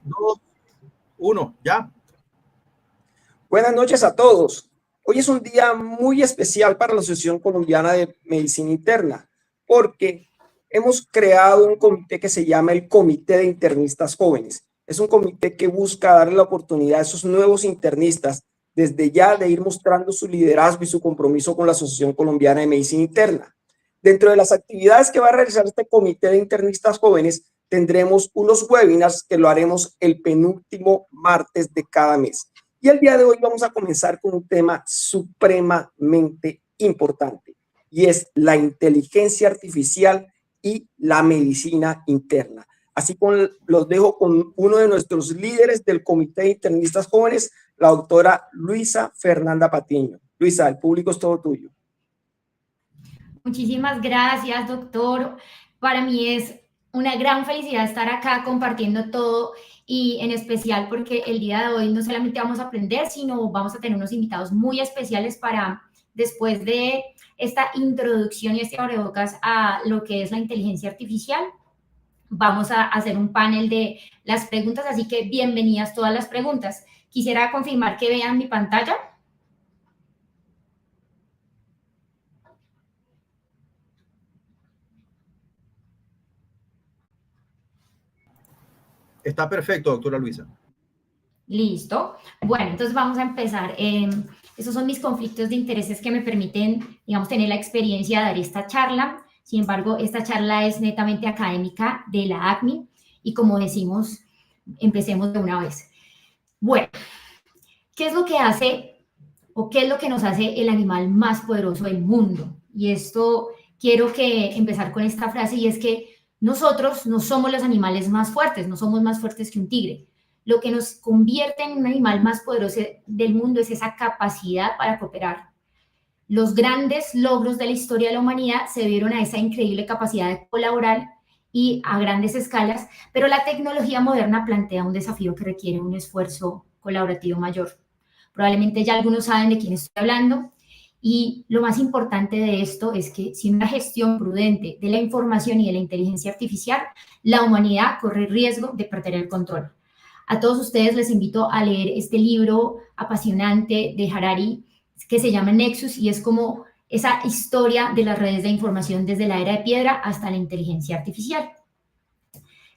2, 1, ya. Buenas noches a todos. Hoy es un día muy especial para la Asociación Colombiana de Medicina Interna, porque hemos creado un comité que se llama el Comité de Internistas Jóvenes. Es un comité que busca darle la oportunidad a esos nuevos internistas desde ya de ir mostrando su liderazgo y su compromiso con la Asociación Colombiana de Medicina Interna. Dentro de las actividades que va a realizar este Comité de Internistas Jóvenes, tendremos unos webinars que lo haremos el penúltimo martes de cada mes. Y el día de hoy vamos a comenzar con un tema supremamente importante, y es la inteligencia artificial y la medicina interna. Así que los dejo con uno de nuestros líderes del Comité de Internistas Jóvenes, la doctora Luisa Fernanda Patiño. Luisa, el público es todo tuyo. Muchísimas gracias, doctor. Para mí es una gran felicidad estar acá compartiendo todo y en especial porque el día de hoy no solamente vamos a aprender, sino vamos a tener unos invitados muy especiales para, después de esta introducción y este abrebocas a lo que es la inteligencia artificial, vamos a hacer un panel de las preguntas, así que bienvenidas todas las preguntas. Quisiera confirmar que vean mi pantalla. Está perfecto, doctora Luisa. Listo. Bueno, entonces vamos a empezar. Esos son mis conflictos de intereses que me permiten, digamos, tener la experiencia de dar esta charla. Sin embargo, esta charla es netamente académica de la ACMI y como decimos, empecemos de una vez. Bueno, ¿qué es lo que hace o qué es lo que nos hace el animal más poderoso del mundo? Y esto quiero que empezar con esta frase y es que nosotros no somos los animales más fuertes, no somos más fuertes que un tigre. Lo que nos convierte en un animal más poderoso del mundo es esa capacidad para cooperar. Los grandes logros de la historia de la humanidad se debieron a esa increíble capacidad de colaborar y a grandes escalas, pero la tecnología moderna plantea un desafío que requiere un esfuerzo colaborativo mayor. Probablemente ya algunos saben de quién estoy hablando y lo más importante de esto es que sin una gestión prudente de la información y de la inteligencia artificial, la humanidad corre el riesgo de perder el control. A todos ustedes les invito a leer este libro apasionante de Harari que se llama Nexus y es como esa historia de las redes de información desde la era de piedra hasta la inteligencia artificial.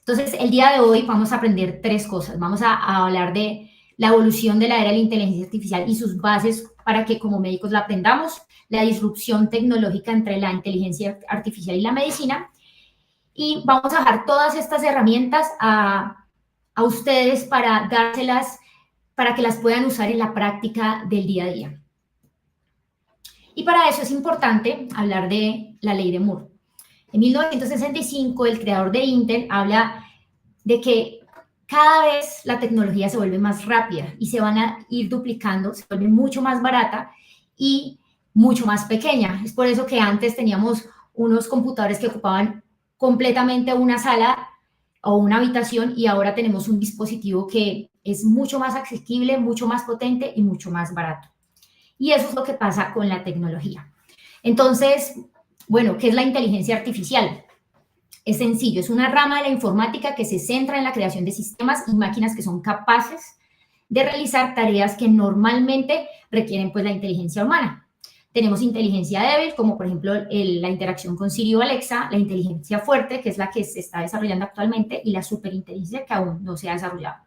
Entonces, el día de hoy vamos a aprender tres cosas. Vamos a hablar de la evolución de la era de la inteligencia artificial y sus bases para que como médicos la aprendamos, la disrupción tecnológica entre la inteligencia artificial y la medicina, y vamos a dejar todas estas herramientas a ustedes para dárselas, para que las puedan usar en la práctica del día a día. Y para eso es importante hablar de la ley de Moore. En 1965, el creador de Intel habla de que cada vez la tecnología se vuelve más rápida y se van a ir duplicando, se vuelve mucho más barata y mucho más pequeña. Es por eso que antes teníamos unos computadores que ocupaban completamente una sala o una habitación y ahora tenemos un dispositivo que es mucho más asequible, mucho más potente y mucho más barato. Y eso es lo que pasa con la tecnología. Entonces, bueno, ¿qué es la inteligencia artificial? Es sencillo, es una rama de la informática que se centra en la creación de sistemas y máquinas que son capaces de realizar tareas que normalmente requieren pues la inteligencia humana. Tenemos inteligencia débil, como por ejemplo la interacción con Siri o Alexa, la inteligencia fuerte, que es la que se está desarrollando actualmente, y la superinteligencia, que aún no se ha desarrollado.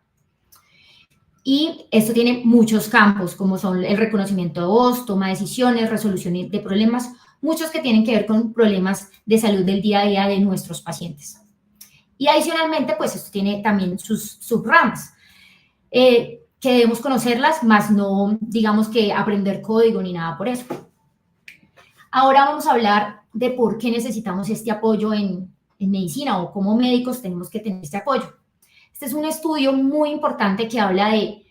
Y esto tiene muchos campos, como son el reconocimiento de voz, toma de decisiones, resolución de problemas, muchos que tienen que ver con problemas de salud del día a día de nuestros pacientes. Y adicionalmente, pues esto tiene también sus subramas, que debemos conocerlas, más no digamos que aprender código ni nada por eso. Ahora vamos a hablar de por qué necesitamos este apoyo en medicina o cómo médicos tenemos que tener este apoyo. Este es un estudio muy importante que habla de,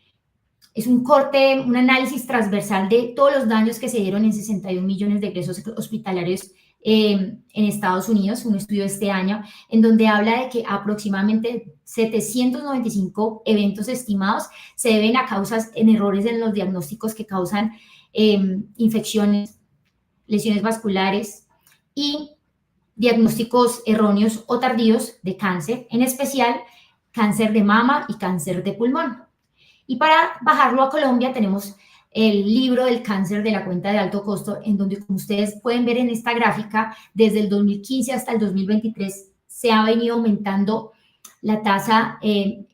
es un corte, un análisis transversal de todos los daños que se dieron en 61 millones de ingresos hospitalarios en Estados Unidos, un estudio de este año, en donde habla de que aproximadamente 795 eventos estimados se deben a causas en errores en los diagnósticos que causan infecciones, lesiones vasculares y diagnósticos erróneos o tardíos de cáncer, en especial cáncer de mama y cáncer de pulmón. Y para bajarlo a Colombia tenemos el libro del cáncer de la cuenta de alto costo, en donde, como ustedes pueden ver en esta gráfica, desde el 2015 hasta el 2023 se ha venido aumentando la tasa,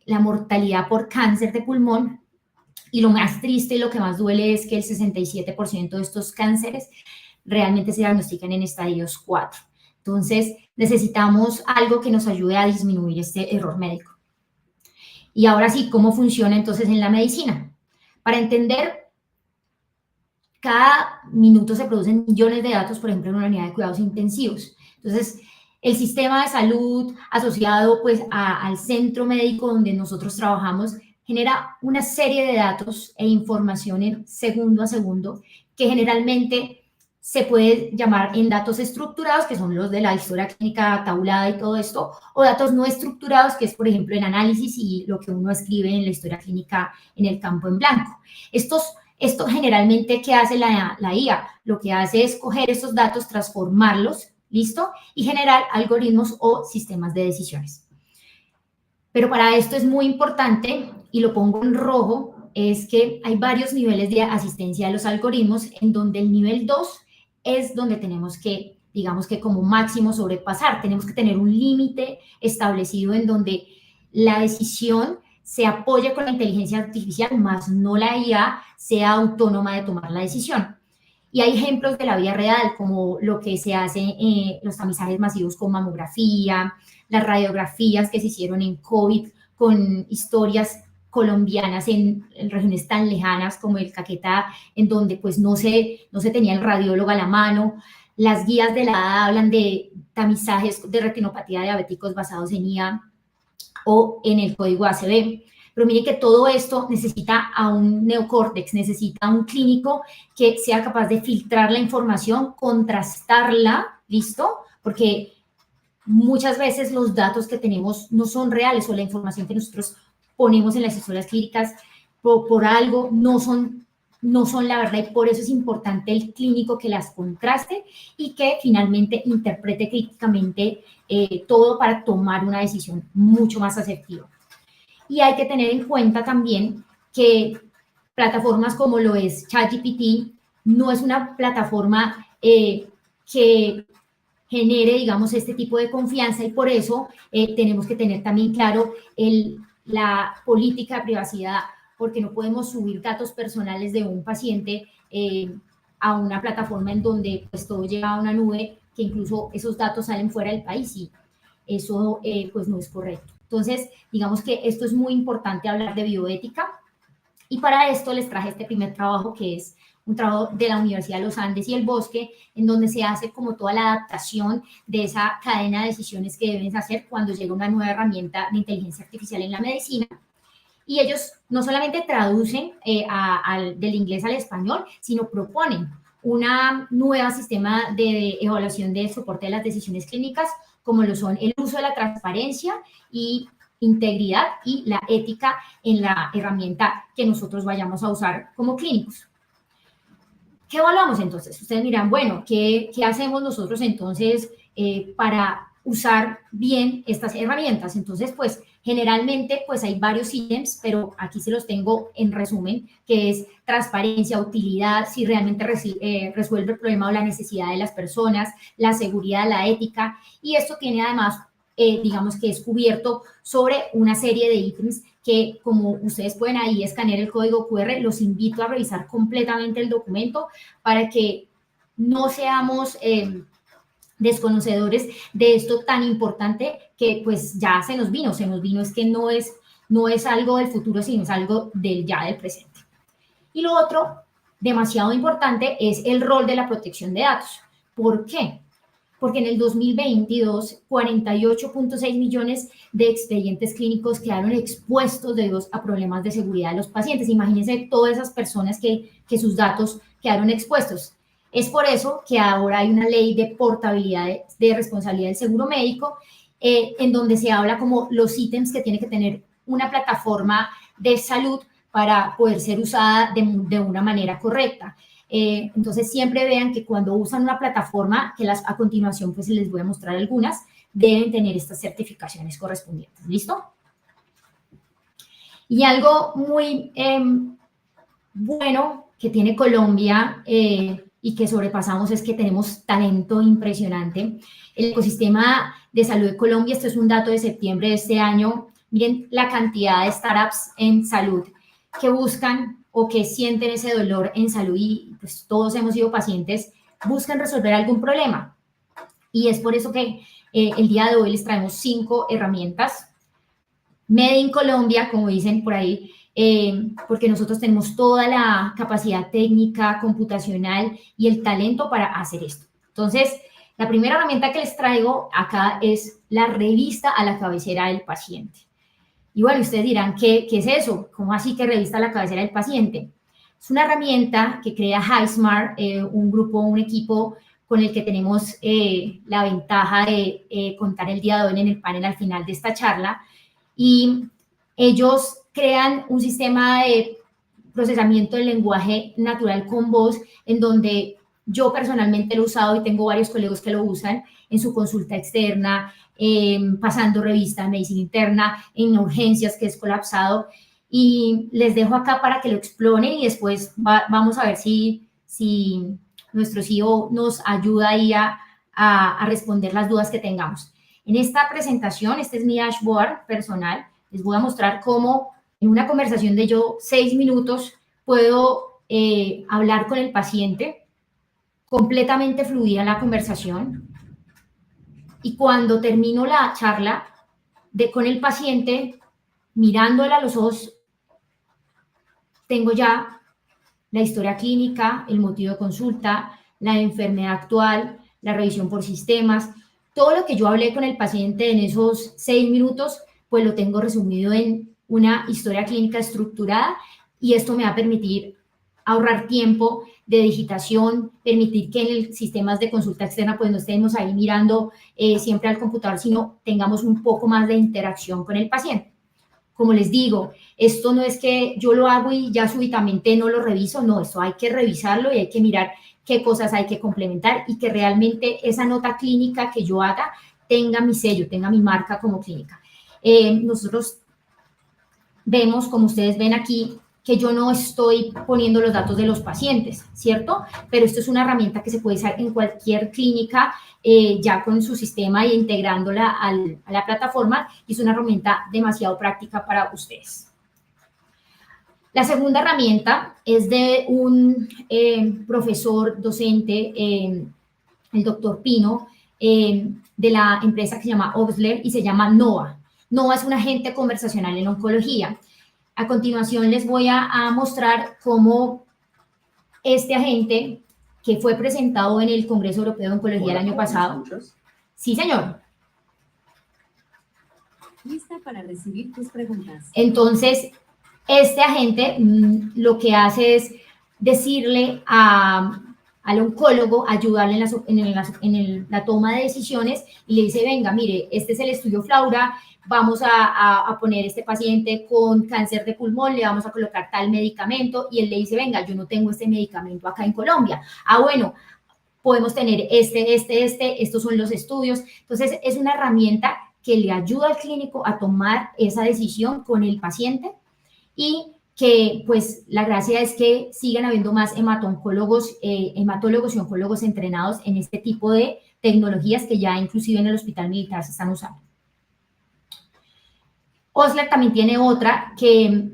la mortalidad por cáncer de pulmón, y lo más triste y lo que más duele es que el 67% de estos cánceres realmente se diagnostican en estadios 4. Entonces, necesitamos algo que nos ayude a disminuir este error médico. Y ahora sí, ¿cómo funciona entonces en la medicina? Para entender, cada minuto se producen millones de datos, por ejemplo, en una unidad de cuidados intensivos. Entonces, el sistema de salud asociado pues al centro médico donde nosotros trabajamos genera una serie de datos e información en segundo a segundo que generalmente se puede llamar en datos estructurados, que son los de la historia clínica tabulada y todo esto, o datos no estructurados, que es, por ejemplo, en análisis y lo que uno escribe en la historia clínica en el campo en blanco. Esto generalmente, ¿qué hace la IA? Lo que hace es coger estos datos, transformarlos, ¿listo? Y generar algoritmos o sistemas de decisiones. Pero para esto es muy importante, y lo pongo en rojo, es que hay varios niveles de asistencia de los algoritmos, en donde el nivel 2 es donde tenemos que, digamos que como máximo sobrepasar. Tenemos que tener un límite establecido en donde la decisión se apoya con la inteligencia artificial, más no la IA sea autónoma de tomar la decisión. Y hay ejemplos de la vida real, como lo que se hace los tamizajes masivos con mamografía, las radiografías que se hicieron en COVID con historias colombianas en regiones tan lejanas como el Caquetá, en donde pues no se tenía el radiólogo a la mano. Las guías de la ADA hablan de tamizajes de retinopatía de diabéticos basados en IA o en el código ACV. Pero miren que todo esto necesita a un neocórtex, necesita a un clínico que sea capaz de filtrar la información, contrastarla, ¿listo? Porque muchas veces los datos que tenemos no son reales, o la información que nosotros ponemos en las historias clínicas por algo no son la verdad, y por eso es importante el clínico que las contraste y que finalmente interprete críticamente todo para tomar una decisión mucho más asertiva. Y hay que tener en cuenta también que plataformas como lo es ChatGPT no es una plataforma que genere, digamos, este tipo de confianza, y por eso tenemos que tener también claro la política de privacidad, porque no podemos subir datos personales de un paciente a una plataforma en donde pues todo llega a una nube, que incluso esos datos salen fuera del país, y eso pues no es correcto. Entonces, digamos que esto es muy importante, hablar de bioética, y para esto les traje este primer trabajo, que es un trabajo de la Universidad de los Andes y el Bosque, en donde se hace como toda la adaptación de esa cadena de decisiones que deben hacer cuando llega una nueva herramienta de inteligencia artificial en la medicina. Y ellos no solamente traducen del inglés al español, sino proponen una nueva sistema de evaluación de soporte de las decisiones clínicas, como lo son el uso de la transparencia y integridad y la ética en la herramienta que nosotros vayamos a usar como clínicos. ¿Qué evaluamos entonces? Ustedes dirán, bueno, ¿qué hacemos nosotros entonces para usar bien estas herramientas? Entonces, pues, generalmente, pues, hay varios ítems, pero aquí se los tengo en resumen, que es transparencia, utilidad, si realmente resuelve el problema o la necesidad de las personas, la seguridad, la ética, y esto tiene además, digamos que es cubierto sobre una serie de ítems que, como ustedes pueden ahí escanear el código QR, los invito a revisar completamente el documento para que no seamos desconocedores de esto tan importante que pues ya se nos vino, es que no es algo del futuro, sino es algo del presente. Y lo otro, demasiado importante, es el rol de la protección de datos. ¿Por qué? Porque en el 2022, 48.6 millones de expedientes clínicos quedaron expuestos debido a problemas de seguridad de los pacientes. Imagínense todas esas personas que sus datos quedaron expuestos. Es por eso que ahora hay una ley de portabilidad de responsabilidad del seguro médico, en donde se habla como los ítems que tiene que tener una plataforma de salud para poder ser usada de una manera correcta. Entonces, siempre vean que cuando usan una plataforma, que a continuación pues les voy a mostrar algunas, deben tener estas certificaciones correspondientes. ¿Listo? Y algo muy bueno que tiene Colombia y que sobrepasamos es que tenemos talento impresionante. El ecosistema de salud de Colombia, esto es un dato de septiembre de este año, miren la cantidad de startups en salud que buscan o que sienten ese dolor en salud y pues todos hemos sido pacientes, buscan resolver algún problema. Y es por eso que el día de hoy les traemos 5 herramientas. Made in Colombia, como dicen por ahí, porque nosotros tenemos toda la capacidad técnica, computacional y el talento para hacer esto. Entonces, la primera herramienta que les traigo acá es la revista a la cabecera del paciente. Y bueno, ustedes dirán, ¿qué es eso? ¿Cómo así que revista a la cabecera del paciente? Es una herramienta que crea HighSmart, un equipo con el que tenemos la ventaja de contar el día de hoy en el panel al final de esta charla. Y ellos crean un sistema de procesamiento del lenguaje natural con voz, en donde yo personalmente lo he usado y tengo varios colegas que lo usan en su consulta externa, pasando revista en medicina interna, en urgencias que es colapsado. Y les dejo acá para que lo exploren y después vamos a ver si nuestro CEO nos ayuda ahí a responder las dudas que tengamos. En esta presentación, este es mi dashboard personal, les voy a mostrar cómo en una conversación de 6 minutos puedo hablar con el paciente, completamente fluida la conversación, y cuando termino la charla con el paciente, mirándole a los ojos, tengo ya la historia clínica, el motivo de consulta, la enfermedad actual, la revisión por sistemas. Todo lo que yo hablé con el paciente en esos 6 minutos, pues lo tengo resumido en una historia clínica estructurada y esto me va a permitir ahorrar tiempo de digitación, permitir que en los sistemas de consulta externa pues no estemos ahí mirando siempre al computador, sino tengamos un poco más de interacción con el paciente. Como les digo, esto no es que yo lo hago y ya súbitamente no lo reviso, no, esto hay que revisarlo y hay que mirar qué cosas hay que complementar y que realmente esa nota clínica que yo haga tenga mi sello, tenga mi marca como clínica. Nosotros vemos, como ustedes ven aquí, que yo no estoy poniendo los datos de los pacientes, ¿cierto? Pero esto es una herramienta que se puede usar en cualquier clínica ya con su sistema e integrándola a la plataforma y es una herramienta demasiado práctica para ustedes. La segunda herramienta es de un profesor docente, el doctor Pino, de la empresa que se llama Oxler y se llama NOA. NOA es un agente conversacional en oncología. A continuación les voy a mostrar cómo este agente, que fue presentado en el Congreso Europeo de Oncología el año pasado. ¿Me escuchas? Sí, señor. Lista para recibir tus preguntas. Entonces, este agente lo que hace es decirle al oncólogo, ayudarle en la toma de decisiones y le dice, venga, mire, este es el estudio Flaura, vamos a poner este paciente con cáncer de pulmón, le vamos a colocar tal medicamento y él le dice, venga, yo no tengo este medicamento acá en Colombia. Ah, bueno, podemos tener estos son los estudios. Entonces, es una herramienta que le ayuda al clínico a tomar esa decisión con el paciente y que pues la gracia es que sigan habiendo más hematólogos y oncólogos entrenados en este tipo de tecnologías que ya inclusive en el Hospital Militar se están usando. Oxler también tiene otra que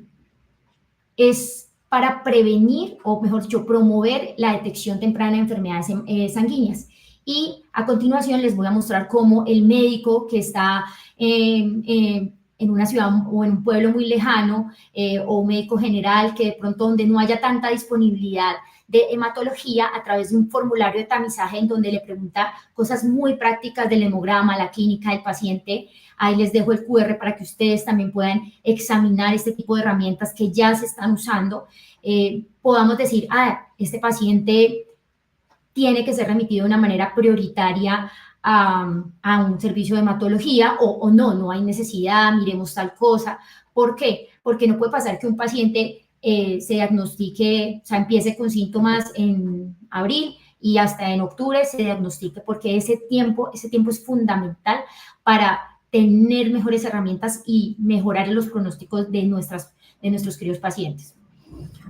es para prevenir, o mejor dicho, promover la detección temprana de enfermedades sanguíneas. Y a continuación les voy a mostrar cómo el médico que está en una ciudad o en un pueblo muy lejano, o un médico general que de pronto donde no haya tanta disponibilidad de hematología, a través de un formulario de tamizaje en donde le pregunta cosas muy prácticas del hemograma, la clínica del paciente. Ahí les dejo el QR para que ustedes también puedan examinar este tipo de herramientas que ya se están usando. Podamos decir, este paciente tiene que ser remitido de una manera prioritaria a un servicio de hematología o no hay necesidad, miremos tal cosa. ¿Por qué? Porque no puede pasar que un paciente se diagnostique, o sea, empiece con síntomas en abril y hasta en octubre se diagnostique, porque ese tiempo es fundamental para tener mejores herramientas y mejorar los pronósticos de de nuestros queridos pacientes.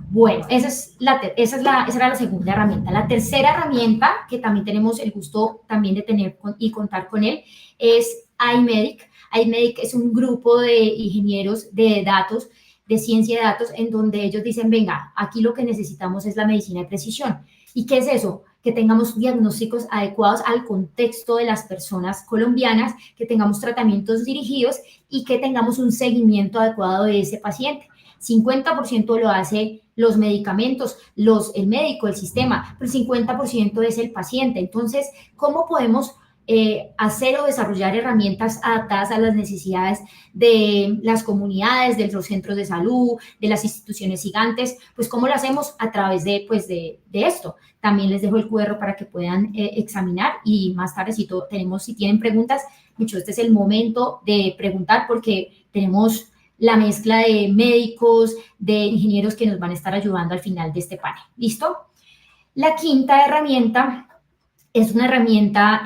Bueno, esa era la segunda herramienta. La tercera herramienta, que también tenemos el gusto también de tener y contar con él, es iMedic. iMedic es un grupo de ingenieros de datos, de ciencia de datos, en donde ellos dicen, venga, aquí lo que necesitamos es la medicina de precisión. ¿Y qué es eso? Que tengamos diagnósticos adecuados al contexto de las personas colombianas, que tengamos tratamientos dirigidos y que tengamos un seguimiento adecuado de ese paciente. 50% lo hace los medicamentos, el médico, el sistema, pero el 50% es el paciente. Entonces, ¿cómo podemos hacer o desarrollar herramientas adaptadas a las necesidades de las comunidades, de los centros de salud, de las instituciones gigantes? Pues, ¿cómo lo hacemos? A través de esto. También les dejo el QR para que puedan examinar, y más tarde, si tienen preguntas, mucho, este es el momento de preguntar, porque tenemos la mezcla de médicos, de ingenieros que nos van a estar ayudando al final de este panel. ¿Listo? La quinta herramienta es una herramienta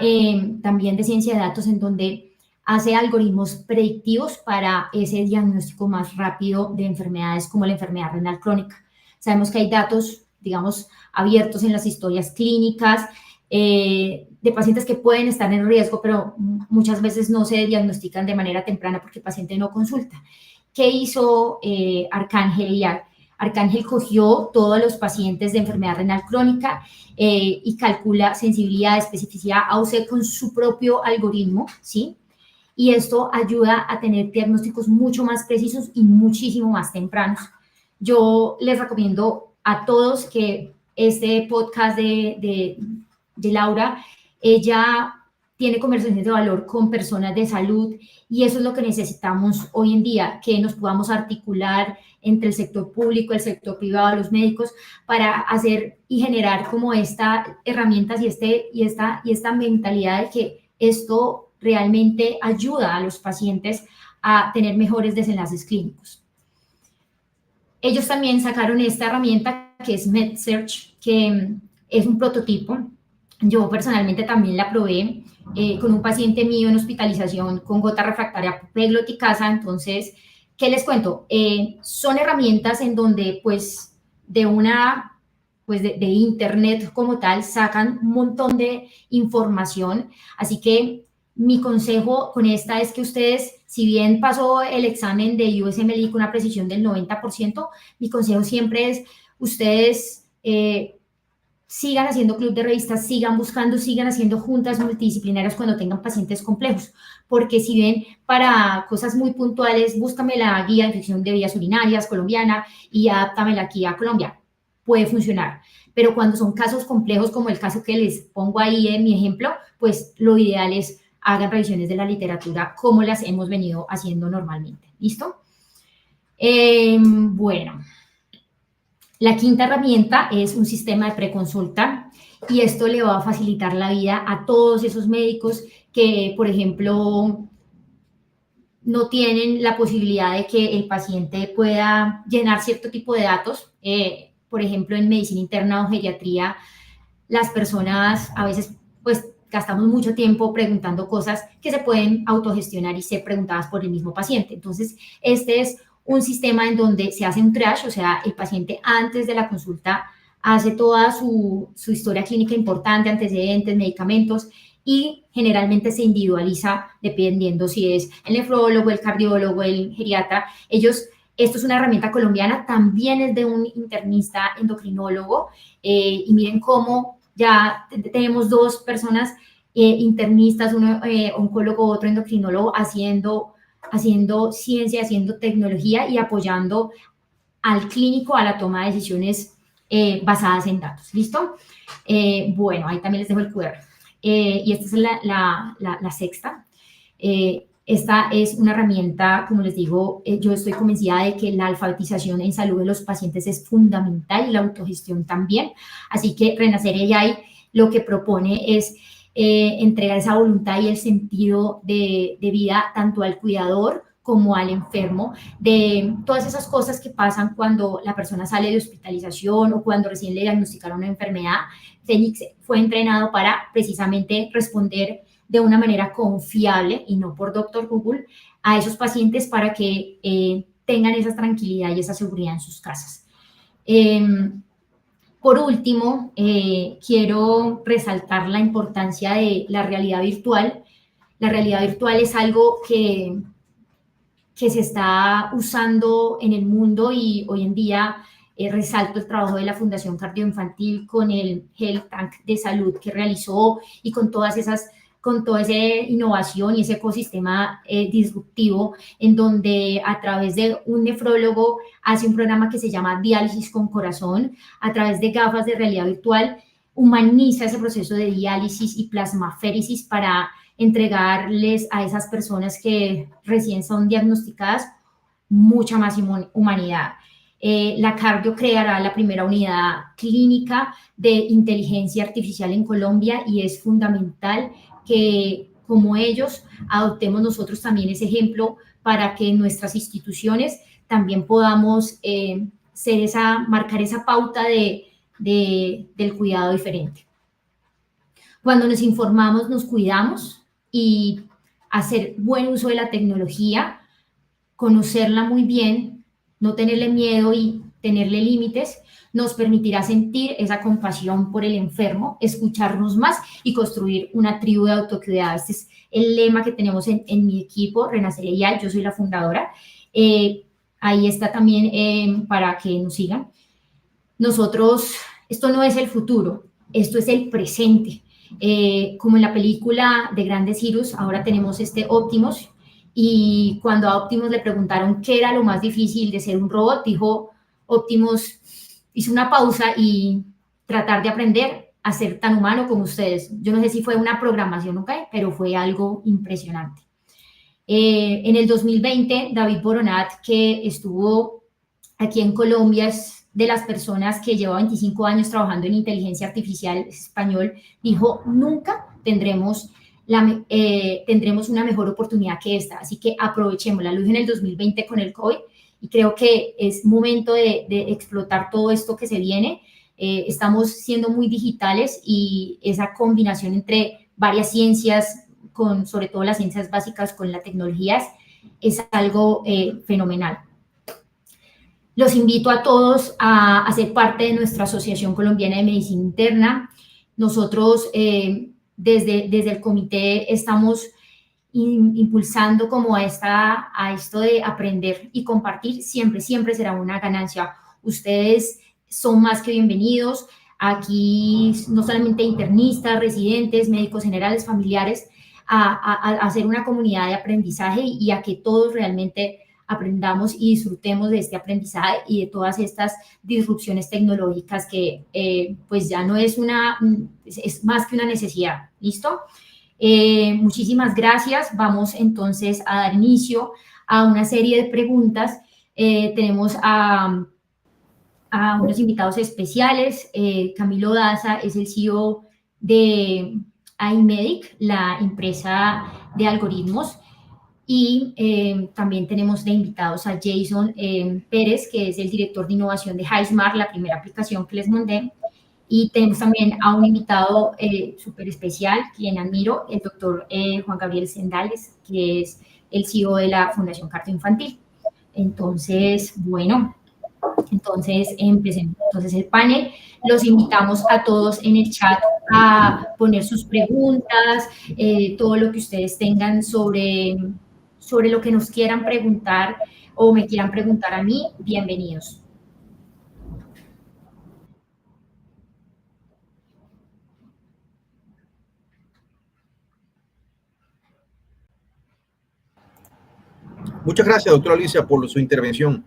también de ciencia de datos, en donde hace algoritmos predictivos para ese diagnóstico más rápido de enfermedades como la enfermedad renal crónica. Sabemos que hay datos, digamos, abiertos en las historias clínicas de pacientes que pueden estar en riesgo, pero muchas veces no se diagnostican de manera temprana porque el paciente no consulta. ¿Qué hizo Arcángel AI? Arcángel cogió todos los pacientes de enfermedad renal crónica y calcula sensibilidad, especificidad, AUC con su propio algoritmo, ¿sí? Y esto ayuda a tener diagnósticos mucho más precisos y muchísimo más tempranos. Yo les recomiendo a todos que este podcast de Laura, ella tiene conversaciones de valor con personas de salud, y eso es lo que necesitamos hoy en día, que nos podamos articular entre el sector público, el sector privado, los médicos, para hacer y generar como estas herramientas y esta mentalidad de que esto realmente ayuda a los pacientes a tener mejores desenlaces clínicos. Ellos también sacaron esta herramienta que es MedSearch, que es un prototipo. Yo personalmente también la probé con un paciente mío en hospitalización con gota refractaria pegloticasa. Entonces, ¿qué les cuento? Son herramientas en donde, pues, de internet como tal, sacan un montón de información. Así que mi consejo con esta es que ustedes, si bien pasó el examen de USMLE con una precisión del 90%, mi consejo siempre es, ustedes sigan haciendo club de revistas, sigan buscando, sigan haciendo juntas multidisciplinarias cuando tengan pacientes complejos, porque si ven para cosas muy puntuales, búscame la guía de infección de vías urinarias colombiana y adáptamela aquí a Colombia, puede funcionar. Pero cuando son casos complejos, como el caso que les pongo ahí en mi ejemplo, pues lo ideal es hagan revisiones de la literatura como las hemos venido haciendo normalmente. ¿Listo? Bueno. La quinta herramienta es un sistema de preconsulta, y esto le va a facilitar la vida a todos esos médicos que, por ejemplo, no tienen la posibilidad de que el paciente pueda llenar cierto tipo de datos. Por ejemplo, en medicina interna o geriatría, las personas a veces pues gastamos mucho tiempo preguntando cosas que se pueden autogestionar y ser preguntadas por el mismo paciente. Entonces, este es un sistema en donde se hace un triage, o sea, el paciente antes de la consulta hace toda su historia clínica importante, antecedentes, medicamentos, y generalmente se individualiza dependiendo si es el nefrólogo, el cardiólogo, el geriatra. Esto es una herramienta colombiana, también es de un internista endocrinólogo, y miren cómo ya tenemos dos personas internistas, uno oncólogo, otro endocrinólogo, haciendo ciencia, haciendo tecnología y apoyando al clínico a la toma de decisiones basadas en datos. ¿Listo? Bueno, ahí también les dejo el QR. Y esta es la sexta. Esta es una herramienta, como les digo, yo estoy convencida de que la alfabetización en salud de los pacientes es fundamental, y la autogestión también. Así que Renacer AI lo que propone es entregar esa voluntad y el sentido de vida tanto al cuidador como al enfermo, de todas esas cosas que pasan cuando la persona sale de hospitalización o cuando recién le diagnosticaron una enfermedad. Fénix fue entrenado para precisamente responder de una manera confiable y no por Dr. Google a esos pacientes, para que tengan esa tranquilidad y esa seguridad en sus casas. Por último, quiero resaltar la importancia de la realidad virtual. La realidad virtual es algo que se está usando en el mundo y hoy en día resalto el trabajo de la Fundación Cardioinfantil con el Health Tank de salud que realizó y con toda esa innovación y ese ecosistema disruptivo en donde a través de un nefrólogo hace un programa que se llama Diálisis con Corazón, a través de gafas de realidad virtual humaniza ese proceso de diálisis y plasmaféresis para entregarles a esas personas que recién son diagnosticadas mucha más humanidad. La Cardio creará la primera unidad clínica de inteligencia artificial en Colombia y es fundamental que, como ellos, adoptemos nosotros también ese ejemplo para que en nuestras instituciones también podamos marcar esa pauta del cuidado diferente. Cuando nos informamos, nos cuidamos y hacer buen uso de la tecnología, conocerla muy bien, no tenerle miedo y tenerle límites, nos permitirá sentir esa compasión por el enfermo, escucharnos más y construir una tribu de autocuidado. Este es el lema que tenemos en mi equipo, Renacer AI, yo soy la fundadora. Ahí está también para que nos sigan. Nosotros, esto no es el futuro, esto es el presente. Como en la película de Grandes Heroes, ahora tenemos este Optimus, y cuando a Optimus le preguntaron qué era lo más difícil de ser un robot, dijo Optimus, hizo una pausa y tratar de aprender a ser tan humano como ustedes. Yo no sé si fue una programación, ¿ok? Pero fue algo impresionante. En el 2020, David Boronat, que estuvo aquí en Colombia, es de las personas que lleva 25 años trabajando en inteligencia artificial español, dijo, nunca tendremos una mejor oportunidad que esta, así que aprovechémosla. Lo dije en el 2020 con el COVID y creo que es momento de explotar todo esto que se viene. Estamos siendo muy digitales y esa combinación entre varias ciencias, sobre todo las ciencias básicas con las tecnologías, es algo fenomenal. Los invito a todos a ser parte de nuestra Asociación Colombiana de Medicina Interna. Nosotros desde el comité estamos impulsando como a esto de aprender y compartir. Siempre será una ganancia. Ustedes son más que bienvenidos. Aquí no solamente internistas, residentes, médicos generales, familiares, a hacer una comunidad de aprendizaje y a que todos realmente aprendamos y disfrutemos de este aprendizaje y de todas estas disrupciones tecnológicas que pues ya no es es más que una necesidad. ¿Listo? Muchísimas gracias. Vamos entonces a dar inicio a una serie de preguntas. Tenemos a unos invitados especiales. Camilo Daza es el CEO de iMedic, la empresa de algoritmos. Y también tenemos de invitados a Jason Pérez, que es el director de innovación de HiSmart, la primera aplicación que les mandé. Y tenemos también a un invitado súper especial, quien admiro, el doctor Juan Gabriel Sendales, que es el CEO de la Fundación Cardioinfantil. Entonces, bueno, empecemos. Entonces, el panel, los invitamos a todos en el chat a poner sus preguntas, todo lo que ustedes tengan sobre lo que nos quieran preguntar o me quieran preguntar a mí, bienvenidos. Muchas gracias, doctora Alicia, por su intervención.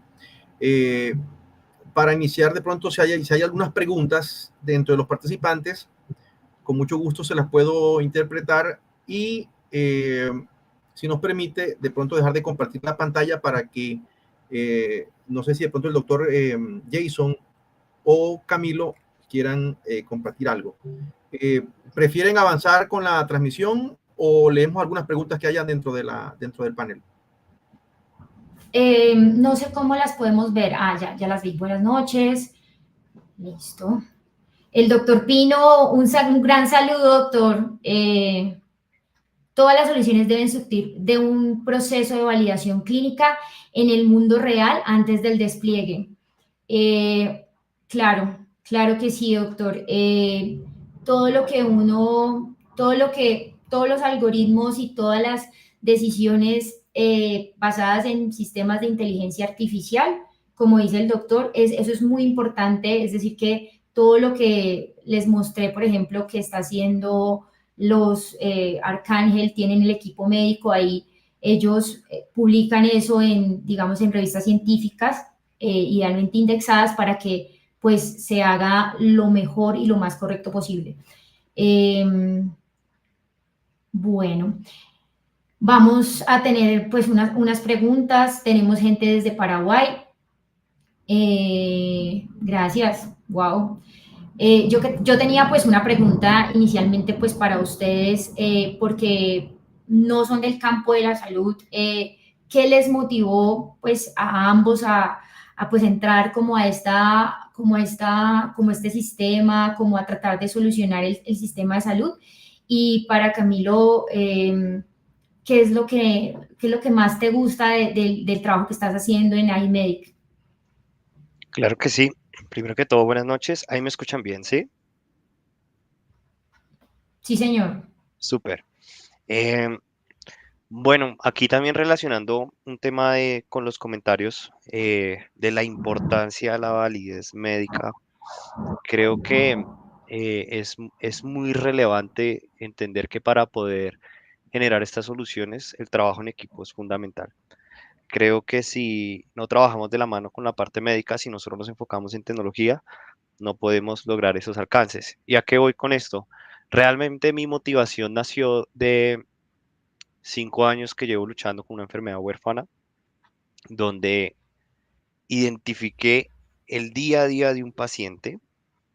Para iniciar, de pronto, si hay algunas preguntas dentro de los participantes, con mucho gusto se las puedo interpretar y si nos permite, de pronto dejar de compartir la pantalla para que, no sé si de pronto el doctor Jason o Camilo quieran compartir algo. ¿Prefieren avanzar con la transmisión o leemos algunas preguntas que hayan dentro del panel? No sé cómo las podemos ver. Ya las vi. Buenas noches. Listo. El doctor Pino, un gran saludo, doctor. todas las soluciones deben surtir de un proceso de validación clínica en el mundo real antes del despliegue. Claro, claro que sí, doctor. Todo lo que uno, todos los algoritmos y todas las decisiones basadas en sistemas de inteligencia artificial, como dice el doctor, eso es muy importante, es decir, que todo lo que les mostré, por ejemplo, que está haciendo los Arcángel, tienen el equipo médico ahí, ellos publican eso en, digamos, en revistas científicas, idealmente indexadas para que pues se haga lo mejor y lo más correcto posible. Bueno, vamos a tener pues unas preguntas. Tenemos gente desde Paraguay. Gracias, wow. Yo tenía pues una pregunta inicialmente pues para ustedes, porque no son del campo de la salud. ¿Qué les motivó pues a ambos a pues entrar como este sistema, como a tratar de solucionar el sistema de salud? Y para Camilo, ¿qué es lo que más te gusta del trabajo que estás haciendo en iMedic? Claro que sí. Primero que todo, buenas noches. Ahí me escuchan bien, ¿sí? Sí, señor. Súper. Bueno, aquí también relacionando un tema con los comentarios de la importancia de la validez médica, creo que es muy relevante entender que para poder generar estas soluciones, el trabajo en equipo es fundamental. Creo que si no trabajamos de la mano con la parte médica, si nosotros nos enfocamos en tecnología, no podemos lograr esos alcances. ¿Y a qué voy con esto? Realmente mi motivación nació de 5 años que llevo luchando con una enfermedad huérfana, donde identifiqué el día a día de un paciente,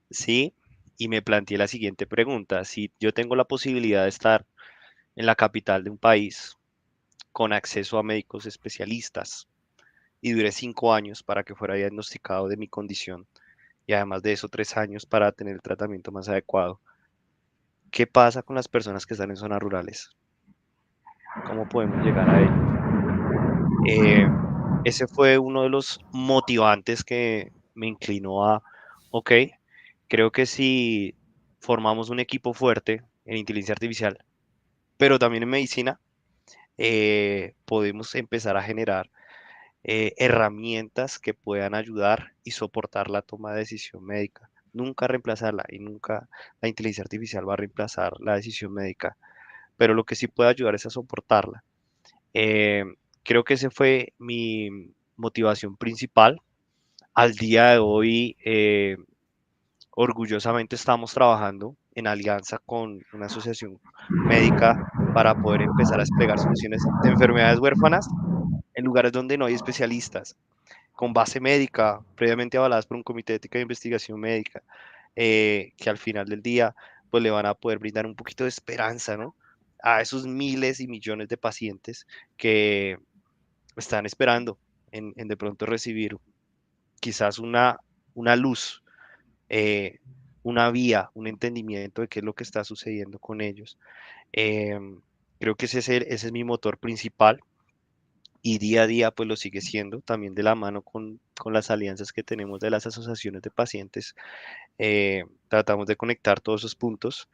¿sí? Y me planteé la siguiente pregunta: si yo tengo la posibilidad de estar en la capital de un país con acceso a médicos especialistas y duré 5 años para que fuera diagnosticado de mi condición, y además de eso 3 años para tener el tratamiento más adecuado, ¿qué pasa con las personas que están en zonas rurales? ¿Cómo podemos llegar a ellos? Ese fue uno de los motivantes que me inclinó a, ok, creo que si formamos un equipo fuerte en inteligencia artificial, pero también en medicina, podemos empezar a generar herramientas que puedan ayudar y soportar la toma de decisión médica. Nunca reemplazarla, y nunca la inteligencia artificial va a reemplazar la decisión médica, pero lo que sí puede ayudar es a soportarla. Eh, Creo que ese fue mi motivación principal. Al día de hoy, orgullosamente estamos trabajando en alianza con una asociación médica para poder empezar a desplegar soluciones de enfermedades huérfanas en lugares donde no hay especialistas, con base médica, previamente avaladas por un comité de ética de investigación médica, que al final del día pues le van a poder brindar un poquito de esperanza, ¿no?, a esos miles y millones de pacientes que están esperando en de pronto recibir quizás una luz, eh, una vía, un entendimiento de qué es lo que está sucediendo con ellos. Creo que ese es mi motor principal, y día a día pues lo sigue siendo, también de la mano con las alianzas que tenemos de las asociaciones de pacientes. Tratamos de conectar todos esos puntos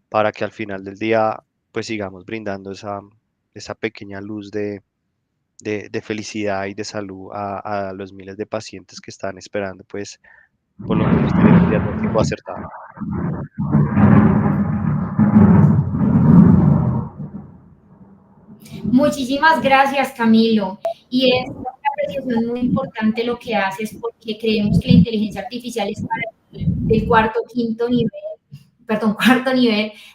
para que al final del día pues sigamos brindando esa pequeña luz de felicidad y de salud a los miles de pacientes que están esperando pues por lo menos tener un diagnóstico acertado. Muchísimas gracias, Camilo. Y es una apreciación muy importante lo que haces, porque creemos que la inteligencia artificial es para el cuarto nivel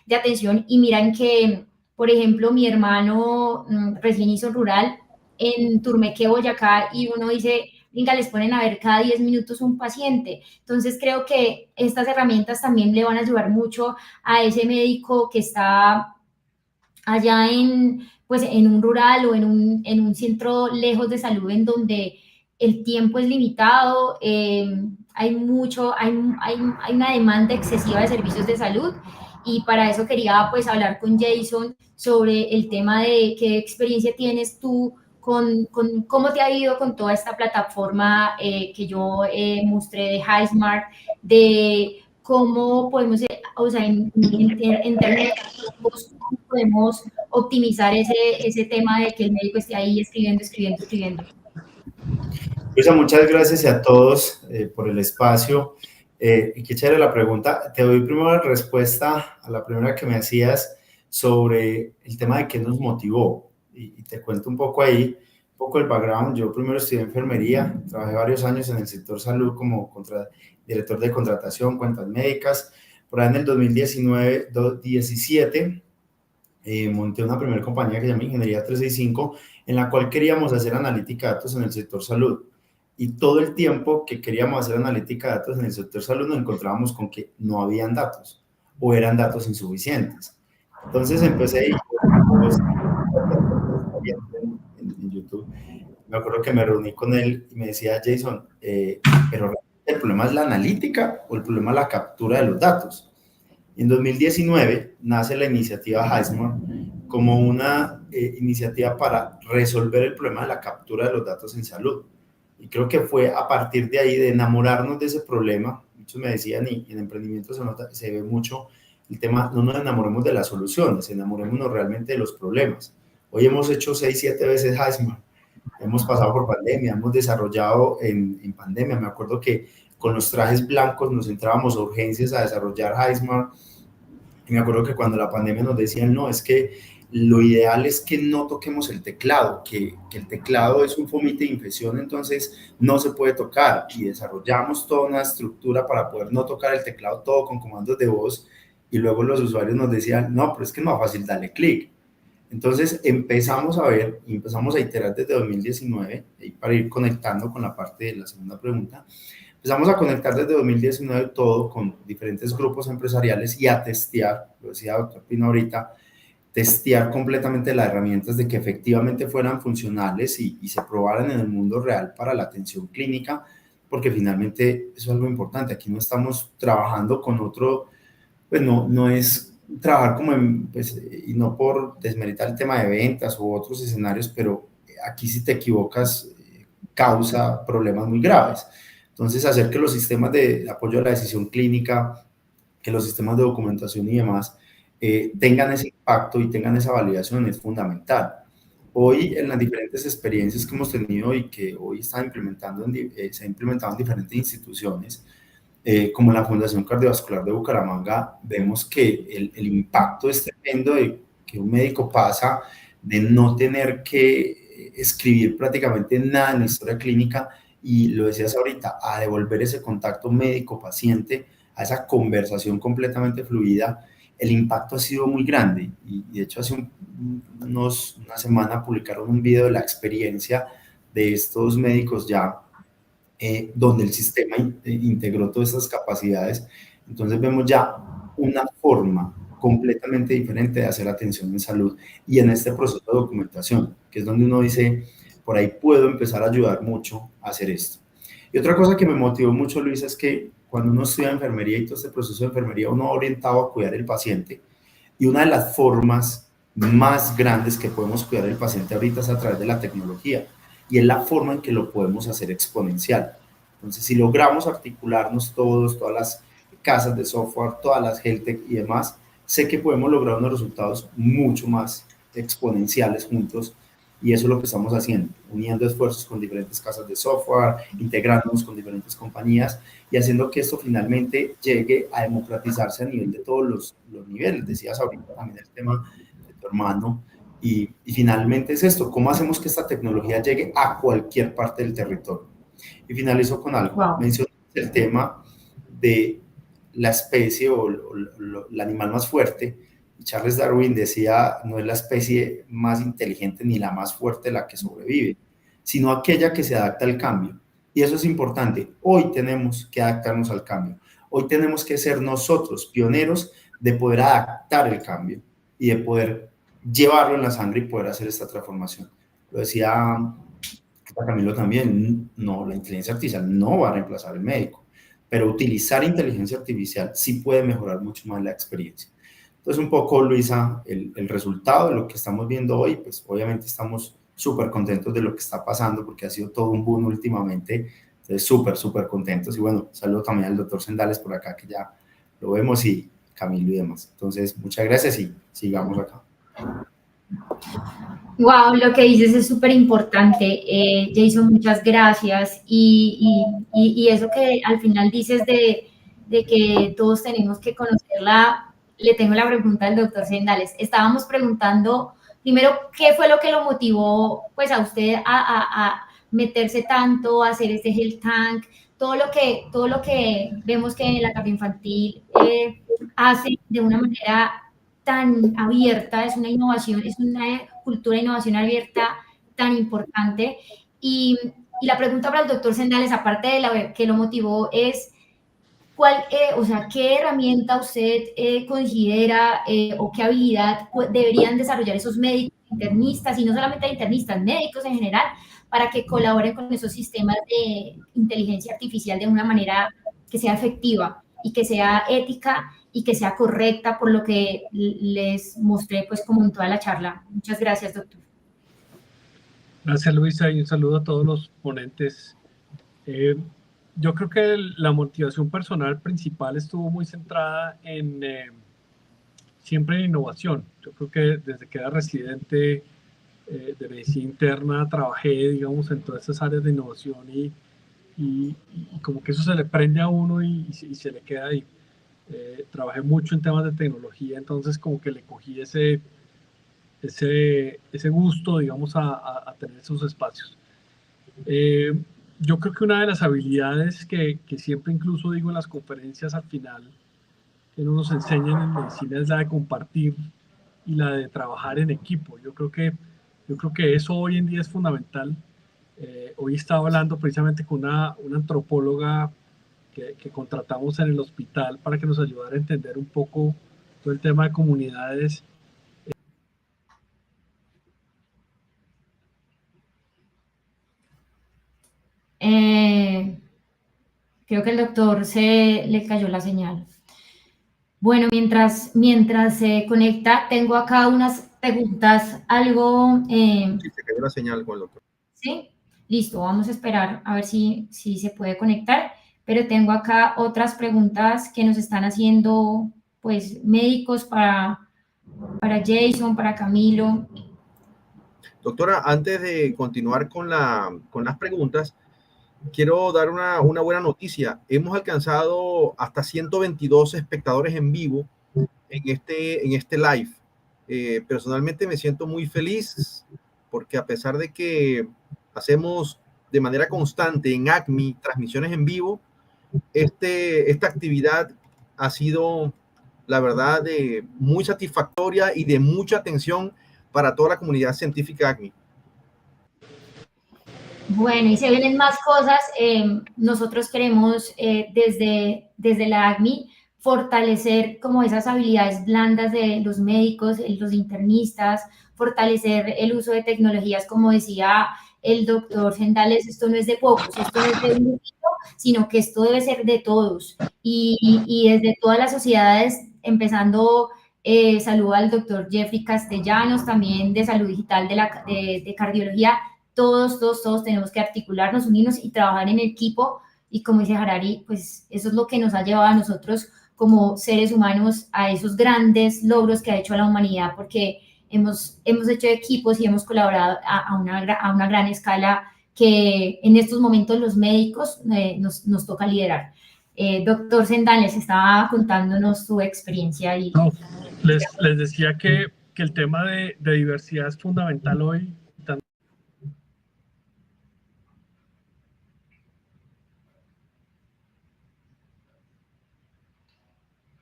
de atención. Y miran que, por ejemplo, mi hermano recién hizo rural en Turmeque, Boyacá, y uno dice, venga, les ponen a ver cada 10 minutos un paciente. Entonces creo que estas herramientas también le van a ayudar mucho a ese médico que está allá pues, en un rural o en un centro lejos de salud, en donde el tiempo es limitado, hay una demanda excesiva de servicios de salud, y para eso quería pues hablar con Jason sobre el tema de qué experiencia tienes tú con cómo te ha ido con toda esta plataforma que yo mostré de HighSmart, de cómo podemos, o sea, en términos de cómo podemos optimizar ese tema de que el médico esté ahí escribiendo. Luisa, muchas gracias a todos por el espacio. Y qué chévere la pregunta. Te doy primero la respuesta a la primera que me hacías sobre el tema de qué nos motivó. Y te cuento un poco ahí, un poco el background. Yo primero estudié enfermería, trabajé varios años en el sector salud como director de contratación, cuentas médicas. Por ahí en el 2017 monté una primera compañía que se llama Ingeniería 365, en la cual queríamos hacer analítica de datos en el sector salud. Y todo el tiempo que queríamos hacer analítica de datos en el sector salud nos encontrábamos con que no habían datos o eran datos insuficientes. Entonces empecé en YouTube. Me acuerdo que me reuní con él y me decía, Jason, pero ¿el problema es la analítica o el problema es la captura de los datos? En 2019 nace la iniciativa HighSmart como una iniciativa para resolver el problema de la captura de los datos en salud. Y creo que fue a partir de ahí, de enamorarnos de ese problema. Muchos me decían, y en emprendimiento se ve mucho el tema, no nos enamoremos de las soluciones, enamorémonos realmente de los problemas. Hoy hemos hecho 6, 7 veces HighSmart. Hemos pasado por pandemia, hemos desarrollado en pandemia. Me acuerdo que con los trajes blancos nos entrábamos a urgencias a desarrollar HighSmart. Y me acuerdo que cuando la pandemia nos decían, no, es que lo ideal es que no toquemos el teclado, que el teclado es un fomite de infección, entonces no se puede tocar. Y desarrollamos toda una estructura para poder no tocar el teclado, todo con comandos de voz. Y luego los usuarios nos decían, no, pero es que es más fácil darle clic. Entonces empezamos a ver, empezamos a iterar desde 2019, y para ir conectando con la parte de la segunda pregunta, empezamos a conectar desde 2019 todo con diferentes grupos empresariales y a testear, lo decía doctor Pino ahorita, testear completamente las herramientas de que efectivamente fueran funcionales y se probaran en el mundo real para la atención clínica, porque finalmente eso es algo importante. Aquí no estamos trabajando con otro, pues no es trabajar como pues, y no por desmeritar el tema de ventas u otros escenarios, pero aquí si te equivocas causa problemas muy graves. Entonces, hacer que los sistemas de apoyo a la decisión clínica, que los sistemas de documentación y demás tengan ese impacto y tengan esa validación es fundamental. Hoy, en las diferentes experiencias que hemos tenido y que hoy se ha implementado en diferentes instituciones, como la Fundación Cardiovascular de Bucaramanga, vemos que el impacto es tremendo de que un médico pasa de no tener que escribir prácticamente nada en la historia clínica, y lo decías ahorita, a devolver ese contacto médico-paciente, a esa conversación completamente fluida. El impacto ha sido muy grande, y de hecho hace una semana publicaron un video de la experiencia de estos médicos ya, donde el sistema integró todas estas capacidades. Entonces vemos ya una forma completamente diferente de hacer atención en salud y en este proceso de documentación, que es donde uno dice, por ahí puedo empezar a ayudar mucho a hacer esto. Y otra cosa que me motivó mucho, Luisa, es que cuando uno estudia enfermería y todo este proceso de enfermería, uno va orientado a cuidar el paciente, y una de las formas más grandes que podemos cuidar el paciente ahorita es a través de la tecnología, y es la forma en que lo podemos hacer exponencial. Entonces, si logramos articularnos todas las casas de software, todas las health tech y demás, sé que podemos lograr unos resultados mucho más exponenciales juntos, y eso es lo que estamos haciendo, uniendo esfuerzos con diferentes casas de software, integrándonos con diferentes compañías y haciendo que esto finalmente llegue a democratizarse a nivel de todos los niveles. Decías ahorita también el tema de tu hermano, y finalmente es esto, ¿cómo hacemos que esta tecnología llegue a cualquier parte del territorio? Y finalizo con algo. Wow. Mencioné el tema de la especie o el animal más fuerte. Charles Darwin decía, no es la especie más inteligente ni la más fuerte la que sobrevive, sino aquella que se adapta al cambio. Y eso es importante. Hoy tenemos que adaptarnos al cambio. Hoy tenemos que ser nosotros pioneros de poder adaptar el cambio y de poder llevarlo en la sangre y poder hacer esta transformación. Lo decía Camilo también, no, la inteligencia artificial no va a reemplazar al médico, pero utilizar inteligencia artificial sí puede mejorar mucho más la experiencia. Entonces, un poco, Luisa, el resultado de lo que estamos viendo hoy, pues obviamente estamos súper contentos de lo que está pasando porque ha sido todo un boom últimamente. Entonces, súper contentos. Y bueno, saludo también al doctor Sendales por acá, que ya lo vemos, y Camilo y demás. Entonces, muchas gracias y sigamos acá. Wow, lo que dices es súper importante. Jason, muchas gracias. Y eso que al final dices de que todos tenemos que conocerla, le tengo la pregunta al doctor Sendales. Estábamos preguntando, primero, ¿qué fue lo que lo motivó pues a usted a meterse tanto, a hacer este Health Tank? Todo lo que vemos que la café infantil hace de una manera tan abierta, es una innovación, es una cultura de innovación abierta tan importante. Y la pregunta para el doctor Sendales, aparte de la que lo motivó, es ¿cuál, o sea, qué herramienta usted considera o qué habilidad deberían desarrollar esos médicos internistas, y no solamente internistas, médicos en general, para que colaboren con esos sistemas de inteligencia artificial de una manera que sea efectiva y que sea ética y que sea correcta, por lo que les mostré pues como en toda la charla? Muchas gracias, doctor. Gracias, Luisa, y un saludo a todos los ponentes. Yo creo que la motivación personal principal estuvo muy centrada en siempre en innovación. Yo creo que desde que era residente de medicina interna trabajé, digamos, en todas esas áreas de innovación y como que eso se le prende a uno y se le queda ahí. Trabajé mucho en temas de tecnología, entonces como que le cogí ese gusto, digamos, a tener esos espacios. Yo creo que una de las habilidades que siempre incluso digo en las conferencias al final, que nos enseñan en medicina, es la de compartir y la de trabajar en equipo. Yo creo que eso hoy en día es fundamental. Hoy estaba hablando precisamente con una antropóloga que contratamos en el hospital para que nos ayudara a entender un poco todo el tema de comunidades. Creo que el doctor le cayó la señal. Bueno, mientras se conecta, tengo acá unas preguntas, algo... Sí, se cayó la señal con el doctor. ¿Sí? Listo, vamos a esperar a ver si se puede conectar, pero tengo acá otras preguntas que nos están haciendo, pues, médicos para Jason, para Camilo. Doctora, antes de continuar con las preguntas, quiero dar una buena noticia. Hemos alcanzado hasta 122 espectadores en vivo en este live. Personalmente me siento muy feliz porque a pesar de que hacemos de manera constante en ACMI transmisiones en vivo, esta actividad ha sido, la verdad, muy satisfactoria y de mucha atención para toda la comunidad científica ACMI. Bueno, y se vienen más cosas. Nosotros queremos desde la ACMI fortalecer como esas habilidades blandas de los médicos, los internistas, fortalecer el uso de tecnologías, como decía el doctor Sendales, esto no es de pocos, esto no es de un grupito, sino que esto debe ser de todos y desde todas las sociedades, empezando, saludo al doctor Jeffrey Castellanos, también de Salud Digital de Cardiología. Todos tenemos que articularnos, unirnos y trabajar en equipo, y como dice Harari, pues eso es lo que nos ha llevado a nosotros como seres humanos a esos grandes logros que ha hecho la humanidad, porque hemos hecho equipos y hemos colaborado a una gran escala que en estos momentos los médicos nos toca liderar. Doctor Sendales estaba contándonos su experiencia. No, les decía que el tema de diversidad es fundamental hoy.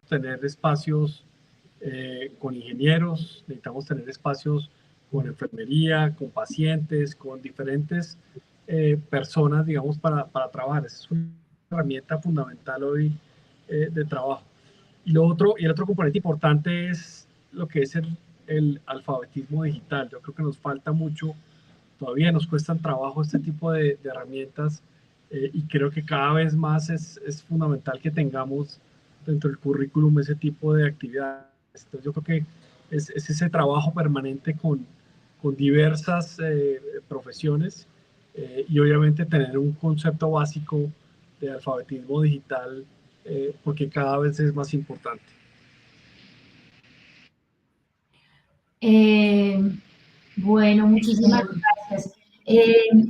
Tener espacios con ingenieros, necesitamos tener espacios con enfermería, con pacientes, con diferentes personas, digamos, para trabajar. Esa es una herramienta fundamental hoy de trabajo. Y el otro componente importante es lo que es el alfabetismo digital. Yo creo que nos falta mucho, todavía nos cuestan trabajo este tipo de herramientas, y creo que cada vez más es fundamental que tengamos dentro del currículum ese tipo de actividades. Entonces yo creo que es ese trabajo permanente con diversas profesiones y obviamente tener un concepto básico de alfabetismo digital porque cada vez es más importante. Bueno, muchísimas gracias.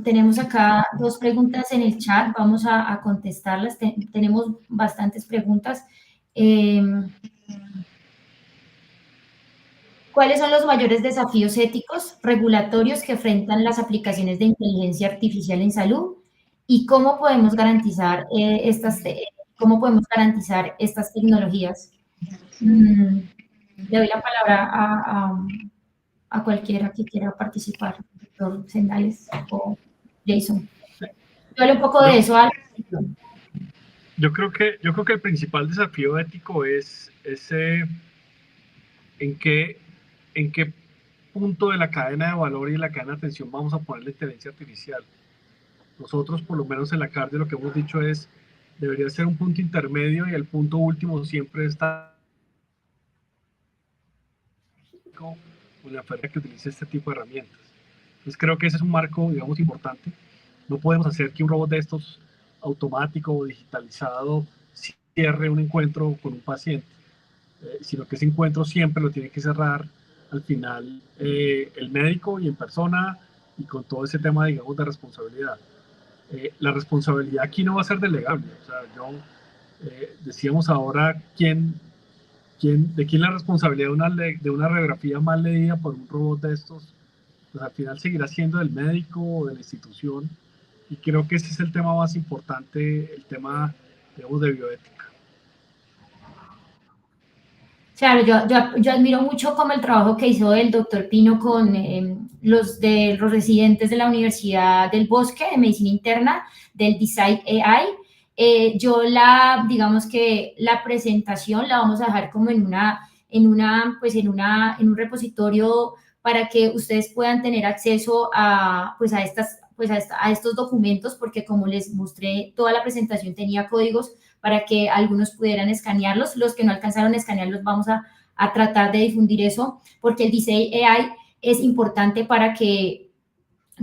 Tenemos acá 2 preguntas en el chat, vamos a contestarlas. Tenemos bastantes preguntas. ¿Cuáles son los mayores desafíos éticos, regulatorios que enfrentan las aplicaciones de inteligencia artificial en salud? ¿Y cómo podemos garantizar estas tecnologías? Le doy la palabra a cualquiera que quiera participar, doctor Sendales o Jason. Hable un poco de eso. Yo creo que el principal desafío ético es en qué punto de la cadena de valor y la cadena de atención vamos a poner la inteligencia artificial. Nosotros, por lo menos en la CARDE, lo que hemos dicho es, debería ser un punto intermedio y el punto último siempre está con la oferta que utilice este tipo de herramientas. Entonces creo que ese es un marco, digamos, importante. No podemos hacer que un robot de estos automático o digitalizado cierre un encuentro con un paciente, sino que ese encuentro siempre lo tiene que cerrar al final el médico y en persona y con todo ese tema, digamos, de responsabilidad. La responsabilidad aquí no va a ser delegable. O sea, decíamos ahora de quién es la responsabilidad de una radiografía mal leída por un robot de estos, pues al final seguirá siendo del médico o de la institución, y creo que ese es el tema más importante, el tema, digamos, de bioética. Claro, yo admiro mucho como el trabajo que hizo el doctor Pino con los residentes de la Universidad del Bosque de Medicina Interna, del Decide AI. Digamos que la presentación la vamos a dejar como en un repositorio para que ustedes puedan tener acceso a estos documentos, porque como les mostré, toda la presentación tenía códigos para que algunos pudieran escanearlos. Los que no alcanzaron a escanearlos, vamos a tratar de difundir eso, porque el Decide AI es importante para que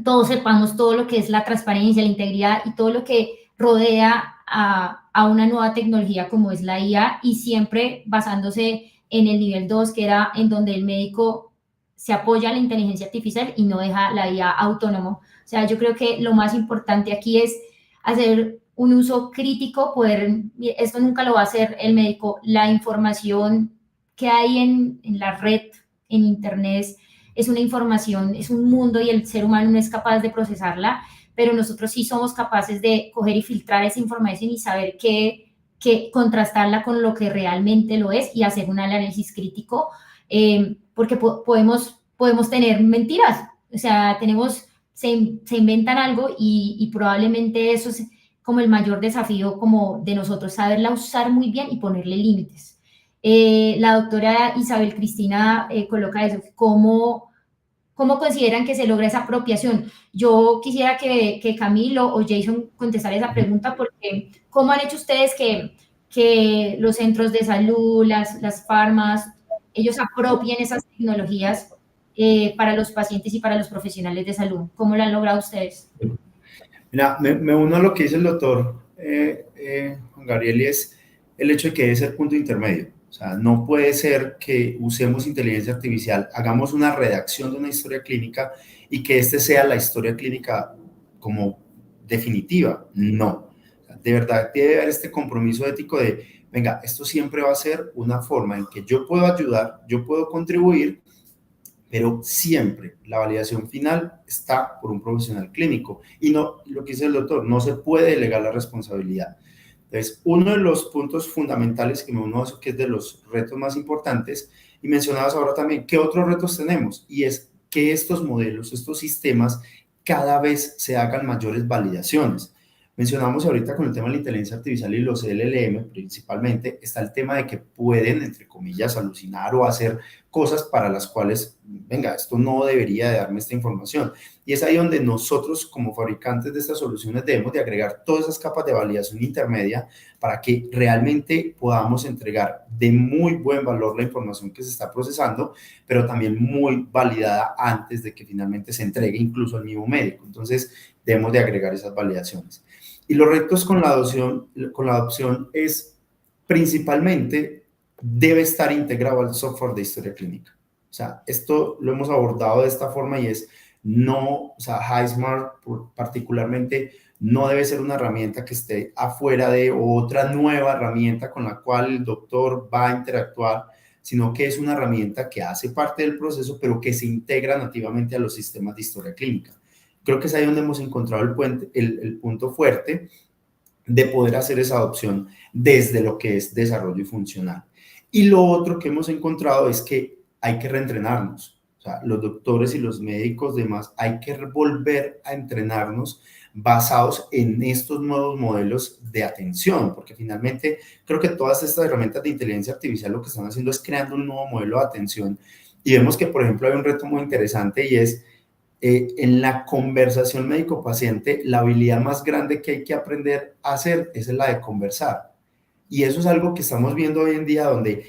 todos sepamos todo lo que es la transparencia, la integridad y todo lo que rodea a una nueva tecnología como es la IA, y siempre basándose en el nivel 2, que era en donde el médico se apoya a la inteligencia artificial y no deja la IA autónomo. O sea, yo creo que lo más importante aquí es hacer un uso crítico, esto nunca lo va a hacer el médico, la información que hay en la red, en internet, es una información, es un mundo y el ser humano no es capaz de procesarla, pero nosotros sí somos capaces de coger y filtrar esa información y saber contrastarla con lo que realmente lo es y hacer un análisis crítico, porque podemos tener mentiras, o sea, se inventan algo y probablemente eso es como el mayor desafío como de nosotros, saberla usar muy bien y ponerle límites. La doctora Isabel Cristina coloca eso, ¿cómo consideran que se logra esa apropiación? Yo quisiera que Camilo o Jason contestara esa pregunta, porque ¿cómo han hecho ustedes que los centros de salud, las farmas, ellos apropien esas tecnologías para los pacientes y para los profesionales de salud? ¿Cómo lo han logrado ustedes? Mira, me uno a lo que dice el doctor Juan Gabriel, y es el hecho de que debe ser punto intermedio. O sea, no puede ser que usemos inteligencia artificial, hagamos una redacción de una historia clínica y que sea la historia clínica como definitiva. No. De verdad debe haber este compromiso ético de, venga, esto siempre va a ser una forma en que yo puedo ayudar, yo puedo contribuir, pero siempre la validación final está por un profesional clínico. Y no, lo que dice el doctor, no se puede delegar la responsabilidad. Entonces, uno de los puntos fundamentales que me uno a eso, que es de los retos más importantes, y mencionabas ahora también, ¿qué otros retos tenemos? Y es que estos modelos, estos sistemas, cada vez se hagan mayores validaciones. Mencionamos ahorita con el tema de la inteligencia artificial y los LLM, principalmente, está el tema de que pueden, entre comillas, alucinar o hacer cosas para las cuales, venga, esto no debería de darme esta información. Y es ahí donde nosotros, como fabricantes de estas soluciones, debemos de agregar todas esas capas de validación intermedia para que realmente podamos entregar de muy buen valor la información que se está procesando, pero también muy validada antes de que finalmente se entregue incluso al mismo médico. Entonces, debemos de agregar esas validaciones. Y los retos con la adopción es principalmente debe estar integrado al software de historia clínica. O sea, esto lo hemos abordado de esta forma y es no, o sea, HighSmart particularmente no debe ser una herramienta que esté afuera de otra nueva herramienta con la cual el doctor va a interactuar, sino que es una herramienta que hace parte del proceso, pero que se integra nativamente a los sistemas de historia clínica. Creo que es ahí donde hemos encontrado el punto fuerte de poder hacer esa adopción desde lo que es desarrollo y funcional. Y lo otro que hemos encontrado es que hay que reentrenarnos. O sea, los doctores y los médicos demás hay que volver a entrenarnos basados en estos nuevos modelos de atención, porque finalmente creo que todas estas herramientas de inteligencia artificial lo que están haciendo es creando un nuevo modelo de atención. Y vemos que, por ejemplo, hay un reto muy interesante y es en la conversación médico-paciente, la habilidad más grande que hay que aprender a hacer es la de conversar. Y eso es algo que estamos viendo hoy en día donde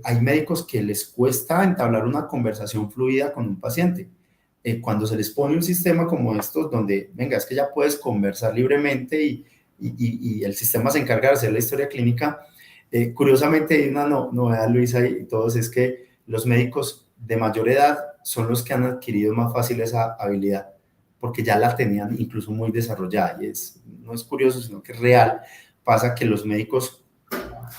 hay médicos que les cuesta entablar una conversación fluida con un paciente. Cuando se les pone un sistema como estos, donde, venga, es que ya puedes conversar libremente y el sistema se encarga de hacer la historia clínica, curiosamente hay una novedad, Luisa, y todos, es que los médicos de mayor edad son los que han adquirido más fácil esa habilidad, porque ya la tenían incluso muy desarrollada. Y no es curioso, sino que es real. Pasa que los médicos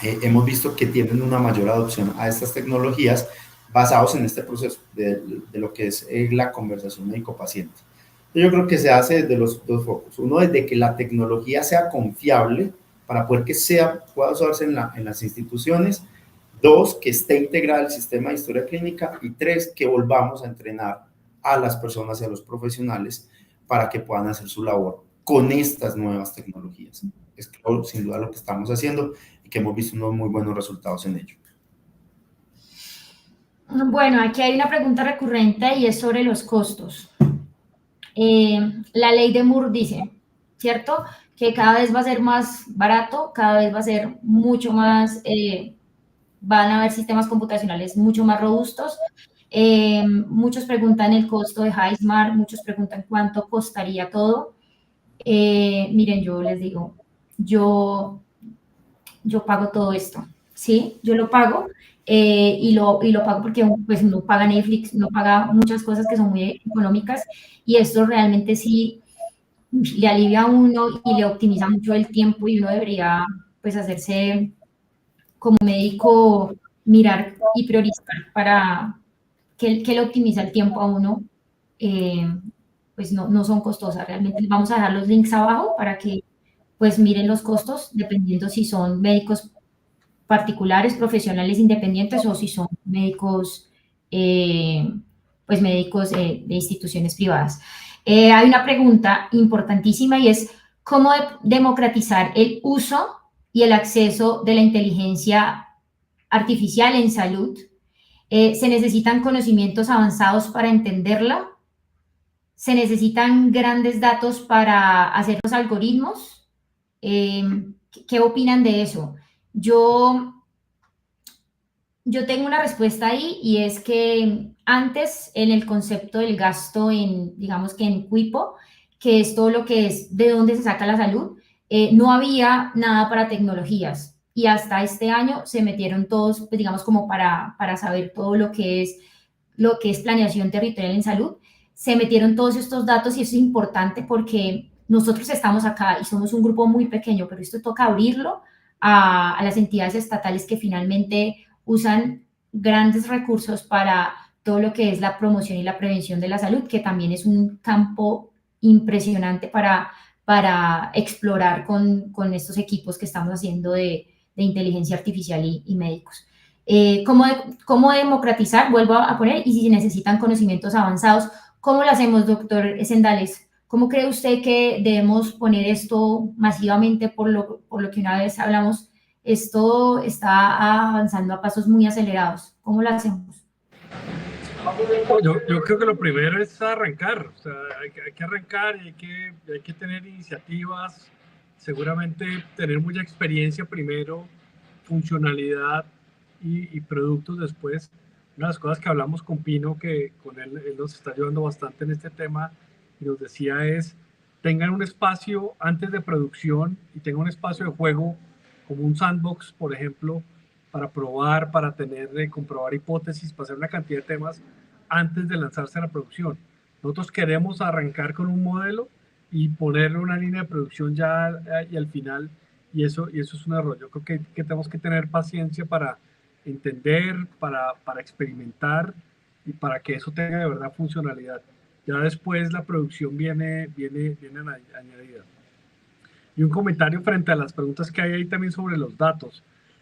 hemos visto que tienen una mayor adopción a estas tecnologías basados en este proceso de lo que es la conversación médico-paciente. Yo creo que se hace desde los dos focos. Uno, desde que la tecnología sea confiable para poder que pueda usarse en las instituciones. Dos, que esté integrada el sistema de historia clínica. Y tres, que volvamos a entrenar a las personas y a los profesionales para que puedan hacer su labor con estas nuevas tecnologías. Es sin duda lo que estamos haciendo y que hemos visto unos muy buenos resultados en ello. Bueno, aquí hay una pregunta recurrente y es sobre los costos. La ley de Moore dice, ¿cierto?, que cada vez va a ser más barato, cada vez va a ser mucho más... van a haber sistemas computacionales mucho más robustos. Muchos preguntan el costo de HighSmart, muchos preguntan cuánto costaría todo. Miren, yo les digo, yo pago todo esto, ¿sí? Yo lo pago y lo pago porque pues, uno paga Netflix, uno paga muchas cosas que son muy económicas y esto realmente sí le alivia a uno y le optimiza mucho el tiempo y uno debería pues hacerse... como médico, mirar y priorizar para que le optimiza el tiempo a uno, pues no son costosas. Realmente les vamos a dejar los links abajo para que pues miren los costos, dependiendo si son médicos particulares, profesionales independientes o si son médicos, pues médicos de instituciones privadas. Hay una pregunta importantísima y es ¿cómo democratizar el uso y el acceso de la inteligencia artificial en salud? ¿Se necesitan conocimientos avanzados para entenderla? ¿Se necesitan grandes datos para hacer los algoritmos? ¿Qué opinan de eso? Yo tengo una respuesta ahí y es que antes en el concepto del gasto digamos que en Quipo, que es todo lo que es de dónde se saca la salud, no había nada para tecnologías y hasta este año se metieron todos, pues digamos como para saber todo lo que es planeación territorial en salud, se metieron todos estos datos y eso es importante porque nosotros estamos acá y somos un grupo muy pequeño, pero esto toca abrirlo a las entidades estatales que finalmente usan grandes recursos para todo lo que es la promoción y la prevención de la salud, que también es un campo impresionante para explorar con estos equipos que estamos haciendo de inteligencia artificial y médicos. ¿Cómo democratizar? Vuelvo a poner, y si necesitan conocimientos avanzados, ¿cómo lo hacemos, doctor Sendales? ¿Cómo cree usted que debemos poner esto masivamente por lo que una vez hablamos? Esto está avanzando a pasos muy acelerados. ¿Cómo lo hacemos? Yo creo que lo primero es arrancar, o sea, hay que arrancar y hay que tener iniciativas, seguramente tener mucha experiencia primero, funcionalidad y productos después. Una de las cosas que hablamos con Pino, que con él nos está ayudando bastante en este tema, y nos decía es, tengan un espacio antes de producción y tengan un espacio de juego, como un sandbox, por ejemplo, para probar, para comprobar hipótesis, para hacer una cantidad de temas antes de lanzarse a la producción. Nosotros queremos arrancar con un modelo y ponerle una línea de producción ya y al final, y eso es un error. Yo creo que tenemos que tener paciencia para entender, para experimentar y para que eso tenga de verdad funcionalidad. Ya después la producción viene añadida. Y un comentario frente a las preguntas que hay ahí también sobre los datos.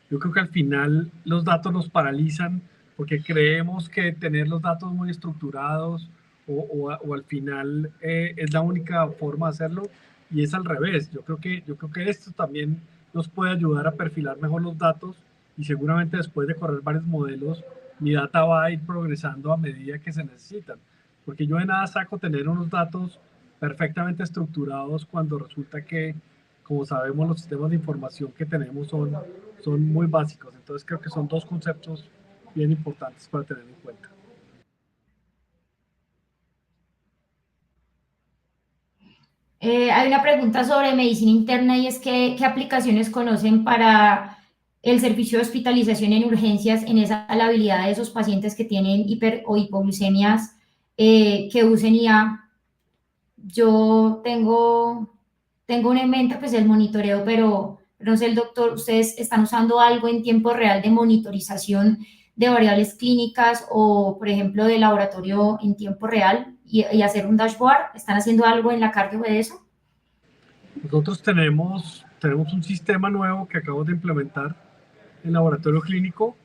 Yo creo que al final los datos nos paralizan porque creemos que tener los datos muy estructurados o al final es la única forma de hacerlo, y es al revés. Yo creo que esto también nos puede ayudar a perfilar mejor los datos, y seguramente después de correr varios modelos, mi data va a ir progresando a medida que se necesitan. Porque yo de nada saco tener unos datos perfectamente estructurados cuando resulta que, como sabemos, los sistemas de información que tenemos son muy básicos. Entonces creo que son dos conceptos bien importantes para tener en cuenta. Hay una pregunta sobre medicina interna, y es ¿qué aplicaciones conocen para el servicio de hospitalización en urgencias en esa la habilidad de esos pacientes que tienen hiper o hipoglucemias que usen IA? Yo tengo en mente pues el monitoreo, pero no sé, el doctor, ¿ustedes están usando algo en tiempo real de monitorización de variables clínicas o, por ejemplo, de laboratorio en tiempo real y hacer un dashboard? ¿Están haciendo algo en la cardio de eso? Nosotros tenemos un sistema nuevo que acabamos de implementar en laboratorio clínico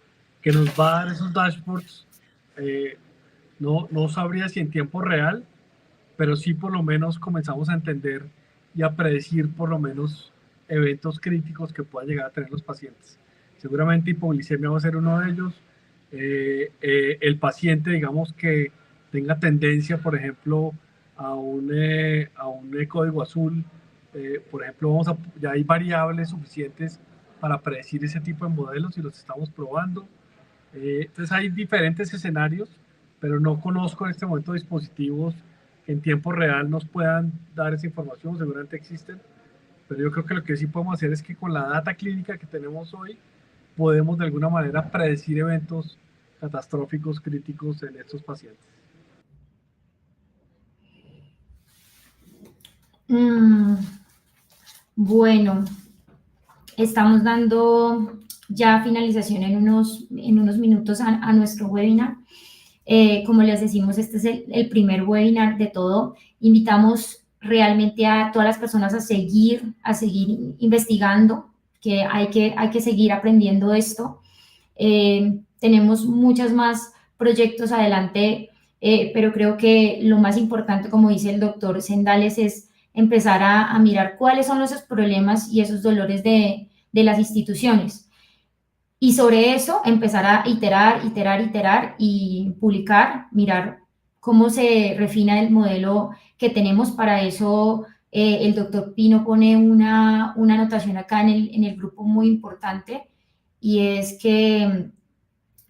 que nos va a dar esos dashboards. No sabría si en tiempo real, pero sí por lo menos comenzamos a entender y a predecir por lo menos eventos críticos que puedan llegar a tener los pacientes. Seguramente hipoglicemia va a ser uno de ellos. El paciente, digamos, que tenga tendencia, por ejemplo, a un código azul, por ejemplo, ya hay variables suficientes para predecir ese tipo de modelos y los estamos probando. Entonces hay diferentes escenarios, pero no conozco en este momento dispositivos que en tiempo real nos puedan dar esa información. Seguramente existen, pero yo creo que lo que sí podemos hacer es que con la data clínica que tenemos hoy podemos de alguna manera predecir eventos catastróficos críticos en estos pacientes. Bueno, estamos dando ya finalización en unos minutos a nuestro webinar. Como les decimos, este es el primer webinar de todo. Invitamos realmente a todas las personas a seguir investigando, que hay que seguir aprendiendo esto. Tenemos muchos más proyectos adelante, pero creo que lo más importante, como dice el doctor Sendales, es empezar a mirar cuáles son esos problemas y esos dolores de las instituciones. Y sobre eso empezar a iterar y publicar, mirar cómo se refina el modelo que tenemos. Para eso el doctor Pino pone una anotación acá en el grupo muy importante, y es que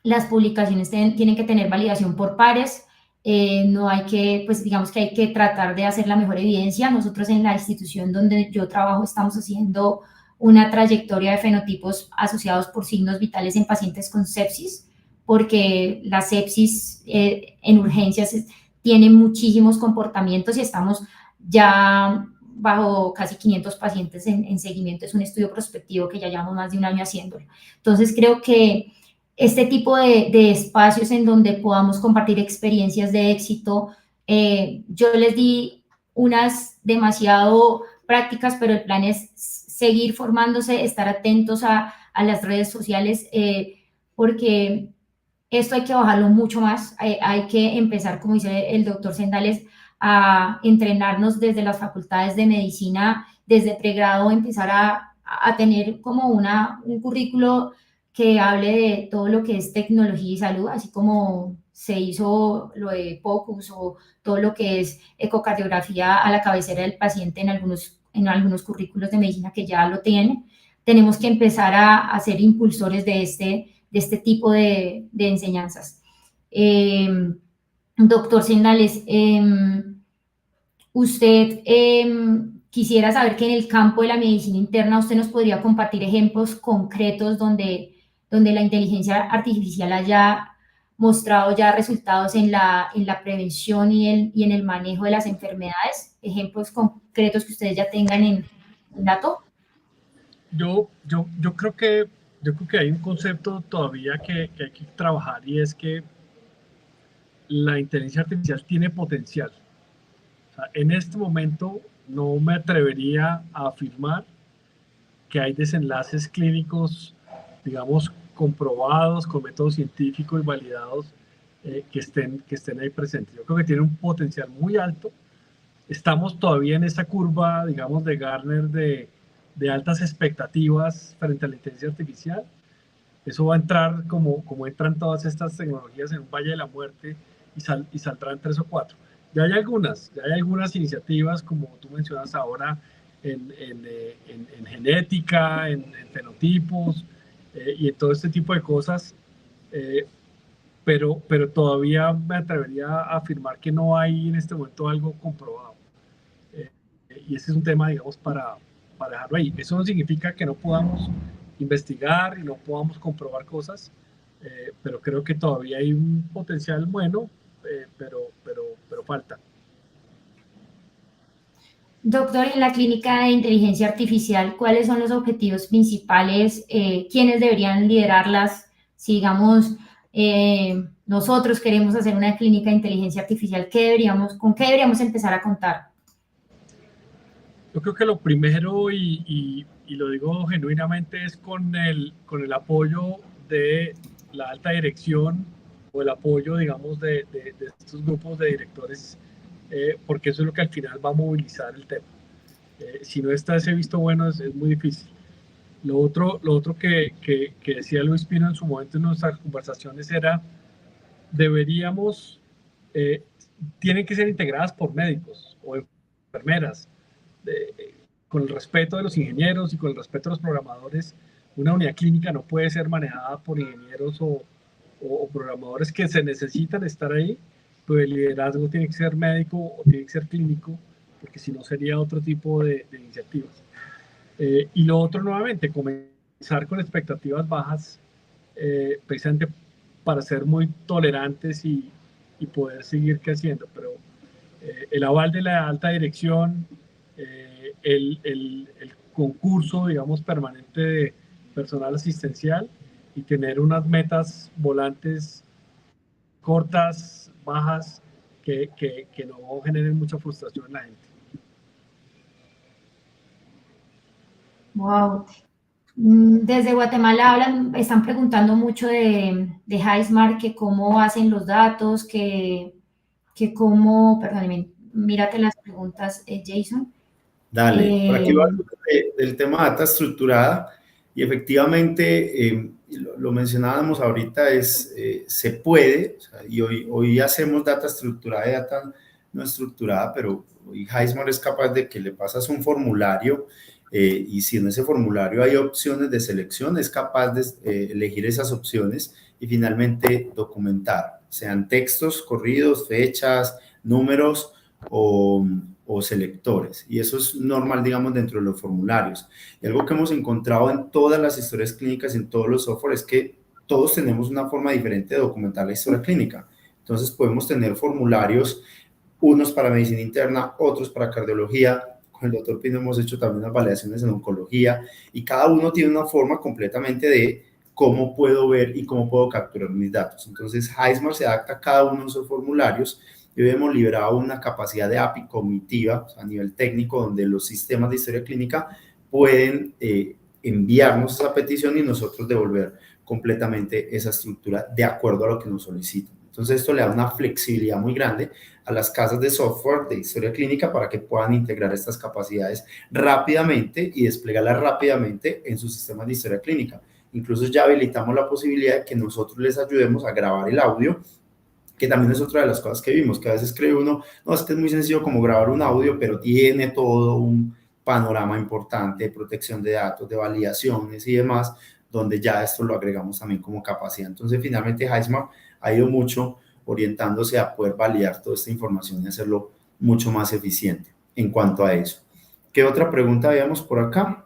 las publicaciones tienen que tener validación por pares. No hay que, pues digamos que hay que tratar de hacer la mejor evidencia. Nosotros en la institución donde yo trabajo estamos haciendo una trayectoria de fenotipos asociados por signos vitales en pacientes con sepsis, porque la sepsis en urgencias tiene muchísimos comportamientos y estamos ya bajo casi 500 pacientes en seguimiento. Es un estudio prospectivo que ya llevamos más de un año haciéndolo. Entonces creo que este tipo de espacios en donde podamos compartir experiencias de éxito, yo les di unas demasiado prácticas, pero el plan es seguir formándose, estar atentos a las redes sociales, porque esto hay que bajarlo mucho más. Hay que empezar, como dice el doctor Sendales, a entrenarnos desde las facultades de medicina, desde pregrado, empezar a tener como un currículo que hable de todo lo que es tecnología y salud, así como se hizo lo de POCUS o todo lo que es ecocardiografía a la cabecera del paciente en algunos currículos de medicina que ya lo tienen. Tenemos que empezar a ser impulsores de este tipo de enseñanzas. Doctor Sendales, usted quisiera saber que en el campo de la medicina interna usted nos podría compartir ejemplos concretos donde la inteligencia artificial haya mostrado ya resultados en la prevención y en el manejo de las enfermedades, ejemplos concretos que ustedes ya tengan en dato. Yo creo que hay un concepto todavía que hay que trabajar, y es que la inteligencia artificial tiene potencial. O sea, en este momento no me atrevería a afirmar que hay desenlaces clínicos, digamos, comprobados con métodos científicos y validados que estén ahí presentes. Yo creo que tiene un potencial muy alto. Estamos todavía en esa curva, digamos, de Gartner de altas expectativas frente a la inteligencia artificial. Eso va a entrar como entran todas estas tecnologías en un valle de la muerte y saldrán 3 o 4. Ya hay algunas iniciativas, como tú mencionas ahora, en genética, en fenotipos y en todo este tipo de cosas, pero todavía me atrevería a afirmar que no hay en este momento algo comprobado. Y ese es un tema, digamos, para dejarlo ahí. Eso no significa que no podamos investigar y no podamos comprobar cosas, pero creo que todavía hay un potencial bueno, pero falta. Doctor, en la clínica de inteligencia artificial, ¿cuáles son los objetivos principales? ¿Quiénes deberían liderarlas? Si, digamos, nosotros queremos hacer una clínica de inteligencia artificial, ¿con qué deberíamos empezar a contar? Yo creo que lo primero, y lo digo genuinamente, es con el apoyo de la alta dirección o el apoyo, digamos, de estos grupos de directores, porque eso es lo que al final va a movilizar el tema. Si no está ese visto bueno, es muy difícil. Lo otro que decía Luis Pino en su momento en nuestras conversaciones era, tienen que ser integradas por médicos o enfermeras, con el respeto de los ingenieros y con el respeto de los programadores. Una unidad clínica no puede ser manejada por ingenieros o programadores que se necesitan estar ahí, pues el liderazgo tiene que ser médico o tiene que ser clínico, porque si no sería otro tipo de iniciativas. Y lo otro, nuevamente, comenzar con expectativas bajas, precisamente para ser muy tolerantes y poder seguir creciendo. Pero el aval de la alta dirección, el concurso, digamos, permanente de personal asistencial y tener unas metas volantes cortas, bajas, que no generen mucha frustración en la gente. Wow. Desde Guatemala están preguntando mucho de Hightsmart, que cómo hacen los datos, que cómo, perdóneme, mírate las preguntas, Jason. Dale, por aquí va del tema de data estructurada, y efectivamente, lo mencionábamos ahorita, se puede, o sea, y hoy hacemos data estructurada y data no estructurada, pero hoy Hightsmart es capaz de que le pasas un formulario, y si en ese formulario hay opciones de selección, es capaz de elegir esas opciones y finalmente documentar, sean textos, corridos, fechas, números o selectores, y eso es normal, digamos, dentro de los formularios. Y algo que hemos encontrado en todas las historias clínicas, en todos los software, es que todos tenemos una forma diferente de documentar la historia clínica. Entonces podemos tener formularios, unos para medicina interna, otros para cardiología. Con el doctor Pino hemos hecho también unas validaciones en oncología, y cada uno tiene una forma completamente de cómo puedo ver y cómo puedo capturar mis datos. Entonces Hightsmart se adapta a cada uno de esos formularios, y hoy hemos liberado una capacidad de API cognitiva, o sea, a nivel técnico, donde los sistemas de historia clínica pueden enviarnos esa petición y nosotros devolver completamente esa estructura de acuerdo a lo que nos solicitan. Entonces esto le da una flexibilidad muy grande a las casas de software de historia clínica para que puedan integrar estas capacidades rápidamente y desplegarlas rápidamente en sus sistemas de historia clínica. Incluso ya habilitamos la posibilidad de que nosotros les ayudemos a grabar el audio, que también es otra de las cosas que vimos, que a veces cree uno, no, es que es muy sencillo como grabar un audio, pero tiene todo un panorama importante de protección de datos, de validaciones y demás, donde ya esto lo agregamos también como capacidad. Entonces, finalmente, Hizmar ha ido mucho orientándose a poder validar toda esta información y hacerlo mucho más eficiente en cuanto a eso. ¿Qué otra pregunta habíamos por acá?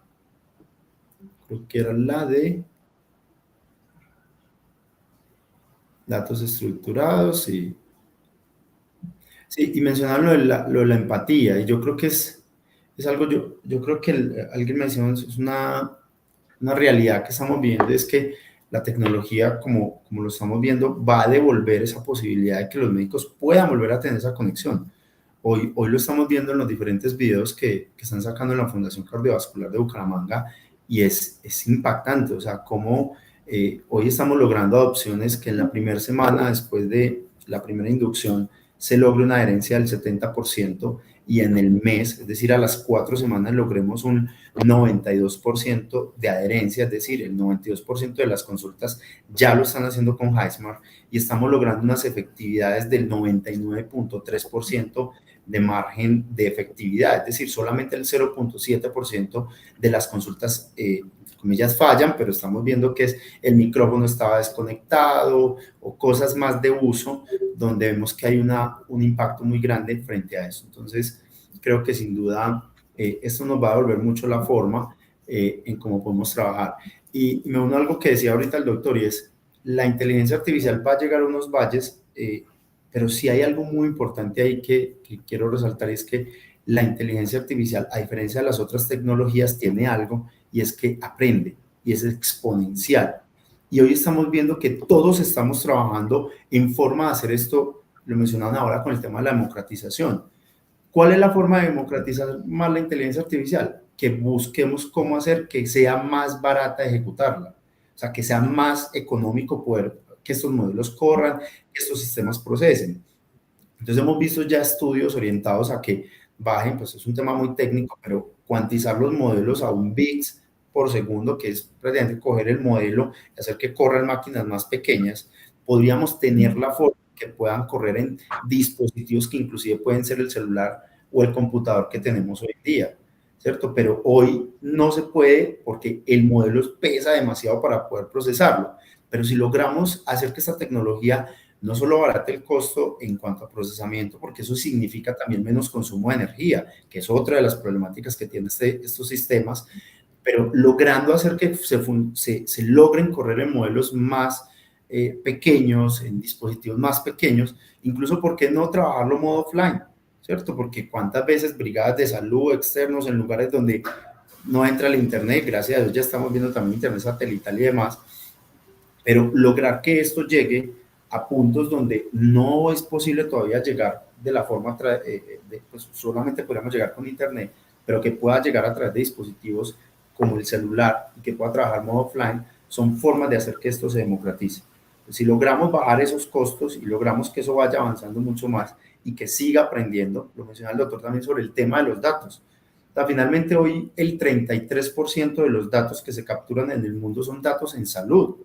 Creo que era la de datos estructurados y sí, y mencionar lo de la empatía, y yo creo que es algo, yo creo que alguien mencionó, es una realidad que estamos viendo, es que la tecnología, como lo estamos viendo, va a devolver esa posibilidad de que los médicos puedan volver a tener esa conexión. Hoy lo estamos viendo en los diferentes videos que están sacando en la Fundación Cardiovascular de Bucaramanga, y es impactante, o sea, cómo hoy estamos logrando adopciones que en la primera semana, después de la primera inducción, se logra una adherencia del 70%, y en el mes, es decir, a las 4 semanas, logremos un 92% de adherencia, es decir, el 92% de las consultas ya lo están haciendo con Hizmar, y estamos logrando unas efectividades del 99.3% de margen de efectividad, es decir, solamente el 0.7% de las consultas, comillas, fallan, pero estamos viendo que el micrófono estaba desconectado o cosas más de uso, donde vemos que hay un impacto muy grande frente a eso. Entonces, creo que sin duda esto nos va a devolver mucho la forma en cómo podemos trabajar. Y me uno a algo que decía ahorita el doctor, y es, la inteligencia artificial va a llegar a unos valles, pero sí hay algo muy importante ahí que quiero resaltar, y es que la inteligencia artificial, a diferencia de las otras tecnologías, tiene algo, y es que aprende, y es exponencial. Y hoy estamos viendo que todos estamos trabajando en forma de hacer esto, lo mencionaban ahora con el tema de la democratización. ¿Cuál es la forma de democratizar más la inteligencia artificial? Que busquemos cómo hacer que sea más barata ejecutarla, o sea, que sea más económico poder que estos modelos corran, que estos sistemas procesen. Entonces hemos visto ya estudios orientados a que bajen, pues es un tema muy técnico, pero cuantizar los modelos a 1 bits por segundo, que es prácticamente coger el modelo y hacer que corran máquinas más pequeñas, podríamos tener la forma que puedan correr en dispositivos que inclusive pueden ser el celular o el computador que tenemos hoy en día, ¿cierto? Pero hoy no se puede porque el modelo pesa demasiado para poder procesarlo. Pero si logramos hacer que esta tecnología no solo abarate el costo en cuanto a procesamiento, porque eso significa también menos consumo de energía, que es otra de las problemáticas que tienen estos sistemas, pero logrando hacer que se logren correr en modelos más pequeños, en dispositivos más pequeños, incluso, ¿por qué no trabajarlo modo offline? ¿Cierto? Porque cuántas veces brigadas de salud externos en lugares donde no entra el internet, gracias a Dios ya estamos viendo también internet satelital y demás, pero lograr que esto llegue a puntos donde no es posible todavía llegar de la forma, pues solamente podríamos llegar con internet, pero que pueda llegar a través de dispositivos como el celular y que pueda trabajar modo offline, son formas de hacer que esto se democratice. Si logramos bajar esos costos y logramos que eso vaya avanzando mucho más y que siga aprendiendo, lo menciona el doctor también sobre el tema de los datos. O sea, finalmente hoy el 33% de los datos que se capturan en el mundo son datos en salud.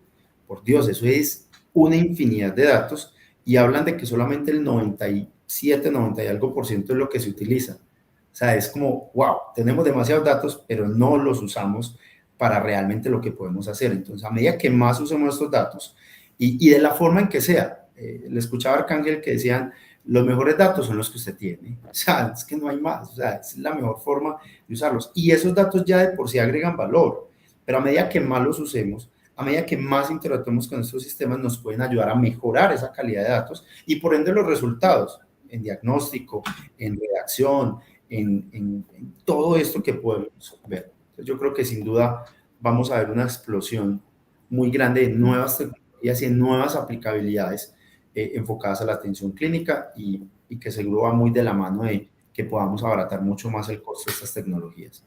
Por Dios, eso es una infinidad de datos, y hablan de que solamente el 97, 90 y algo % es lo que se utiliza. O sea, es como, wow, tenemos demasiados datos, pero no los usamos para realmente lo que podemos hacer. Entonces, a medida que más usemos estos datos, y de la forma en que sea, le escuchaba a Arcángel que decían, los mejores datos son los que usted tiene. O sea, es que no hay más, o sea, es la mejor forma de usarlos. Y esos datos ya de por sí agregan valor, pero a medida que más los usemos, a medida que más interactuemos con estos sistemas, nos pueden ayudar a mejorar esa calidad de datos y por ende los resultados en diagnóstico, en redacción, en todo esto que podemos ver. Entonces, yo creo que sin duda vamos a ver una explosión muy grande de nuevas tecnologías y en nuevas aplicabilidades enfocadas a la atención clínica, y que seguro va muy de la mano de que podamos abaratar mucho más el costo de estas tecnologías.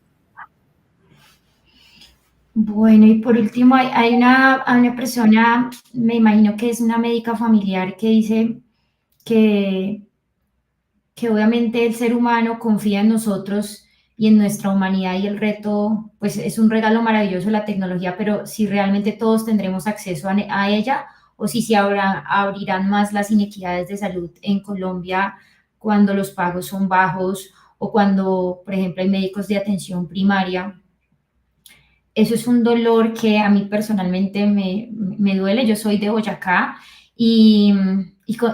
Bueno, y por último, hay una persona, me imagino que es una médica familiar, que dice que obviamente el ser humano confía en nosotros y en nuestra humanidad, y el reto, pues es un regalo maravilloso la tecnología, pero si realmente todos tendremos acceso a ella, o si se abrirán más las inequidades de salud en Colombia cuando los pagos son bajos, o cuando, por ejemplo, hay médicos de atención primaria. Eso es un dolor que a mí personalmente me duele. Yo soy de Boyacá, y,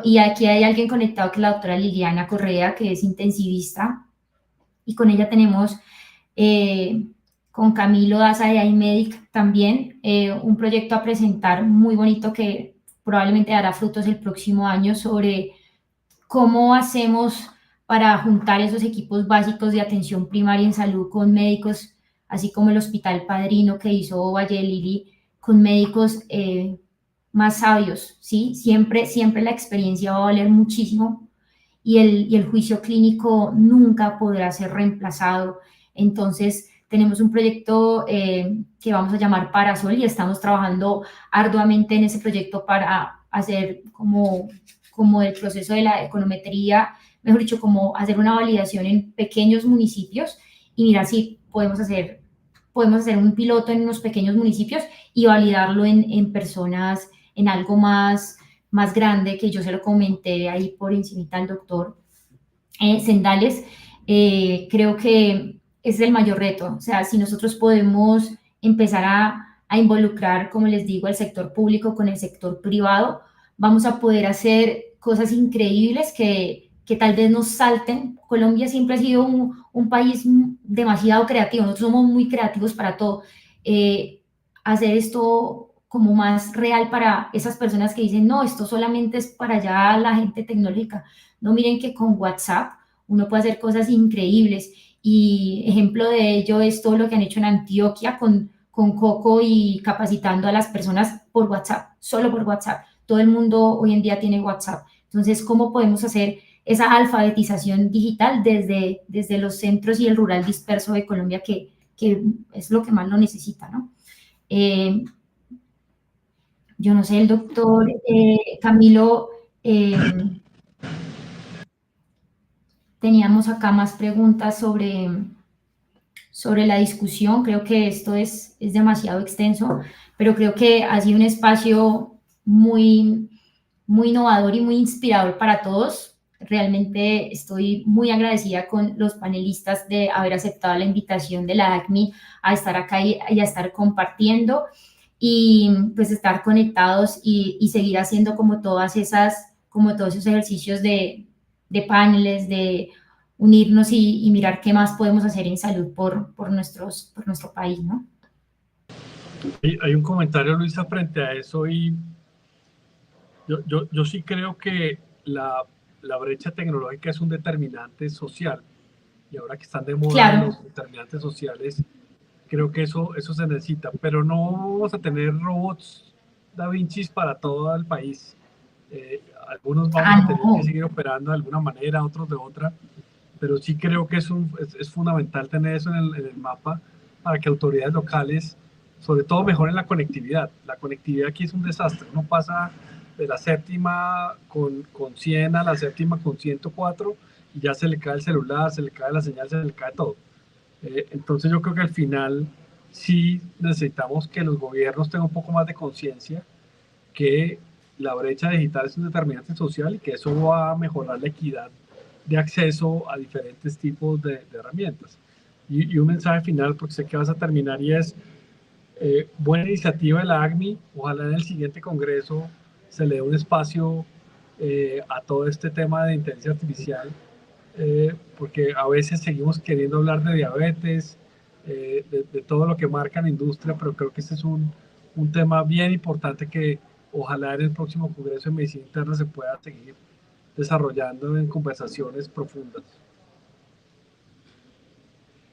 y aquí hay alguien conectado, que es la doctora Liliana Correa, que es intensivista, y con ella tenemos, con Camilo Daza de iMedic también, un proyecto a presentar muy bonito, que probablemente dará frutos el próximo año, sobre cómo hacemos para juntar esos equipos básicos de atención primaria en salud con médicos, así como el Hospital Padrino que hizo Valle Lili, con médicos más sabios, ¿sí? Siempre la experiencia va a valer muchísimo, y el juicio clínico nunca podrá ser reemplazado. Entonces, tenemos un proyecto que vamos a llamar Parasol, y estamos trabajando arduamente en ese proyecto para hacer como el proceso de la econometría, mejor dicho, como hacer una validación en pequeños municipios, y mirar si podemos hacer un piloto en unos pequeños municipios y validarlo en personas, en algo más grande, que yo se lo comenté ahí por encimita al doctor Sendales. Creo que es el mayor reto. O sea, si nosotros podemos empezar a involucrar, como les digo, al sector público con el sector privado, vamos a poder hacer cosas increíbles que tal vez nos salten. Colombia siempre ha sido un país demasiado creativo. Nosotros somos muy creativos para todo. Hacer esto como más real para esas personas que dicen, no, esto solamente es para allá la gente tecnológica. No, miren que con WhatsApp uno puede hacer cosas increíbles, y ejemplo de ello es todo lo que han hecho en Antioquia con Coco, y capacitando a las personas por WhatsApp, solo por WhatsApp. Todo el mundo hoy en día tiene WhatsApp. Entonces, ¿cómo podemos hacer esa alfabetización digital desde los centros y el rural disperso de Colombia, que es lo que más lo necesita, ¿no? Yo no sé, el doctor Camilo, teníamos acá más preguntas sobre la discusión. Creo que esto es demasiado extenso, pero creo que ha sido un espacio muy innovador y muy inspirador para todos. Realmente estoy muy agradecida con los panelistas de haber aceptado la invitación de la ACMI a estar acá y a estar compartiendo, y pues estar conectados y seguir haciendo como todos esos ejercicios de paneles, de unirnos y mirar qué más podemos hacer en salud por nuestro país, ¿no? Hay un comentario, Luisa, frente a eso, y yo sí creo que la brecha tecnológica es un determinante social, y ahora que están de moda Claro. los determinantes sociales, creo que eso se necesita, pero no vamos a tener robots Da Vinci para todo el país. Algunos vamos a tener que seguir operando de alguna manera, otros de otra, pero sí creo que es fundamental tener eso en el mapa, para que autoridades locales, sobre todo, mejoren la conectividad. La conectividad aquí es un desastre. Uno pasa de la séptima con 100 a la séptima con 104, y ya se le cae el celular, se le cae la señal, se le cae todo. Entonces yo creo que al final sí necesitamos que los gobiernos tengan un poco más de conciencia que la brecha digital es un determinante social, y que eso va a mejorar la equidad de acceso a diferentes tipos de herramientas. Y un mensaje final, porque sé que vas a terminar, y es buena iniciativa de la ACMI. Ojalá en el siguiente congreso se le dé un espacio a todo este tema de inteligencia artificial, porque a veces seguimos queriendo hablar de diabetes, de todo lo que marca la industria, pero creo que este es un tema bien importante, que ojalá en el próximo Congreso de Medicina Interna se pueda seguir desarrollando en conversaciones profundas.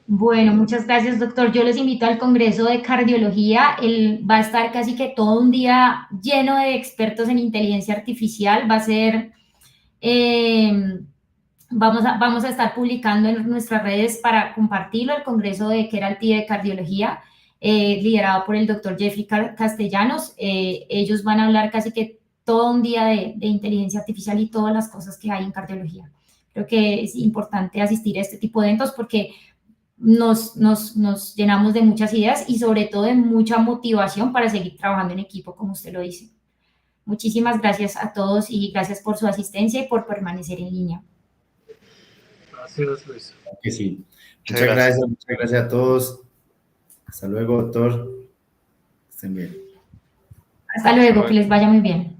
Bueno, muchas gracias, doctor. Yo les invito al Congreso de Cardiología. Él va a estar casi que todo un día lleno de expertos en inteligencia artificial. Va a ser, vamos a estar publicando en nuestras redes para compartirlo, el Congreso de Keralty de Cardiología. liderado por el doctor Jeffrey Castellanos. Ellos van a hablar casi que todo un día de inteligencia artificial y todas las cosas que hay en cardiología. Creo que es importante asistir a este tipo de eventos porque nos llenamos de muchas ideas y sobre todo de mucha motivación para seguir trabajando en equipo, como usted lo dice. Muchísimas gracias a todos y gracias por su asistencia y por permanecer en línea. Gracias, Luis. Que sí. Muchas gracias a todos. Hasta luego, doctor. Estén bien. Hasta luego, que les vaya muy bien.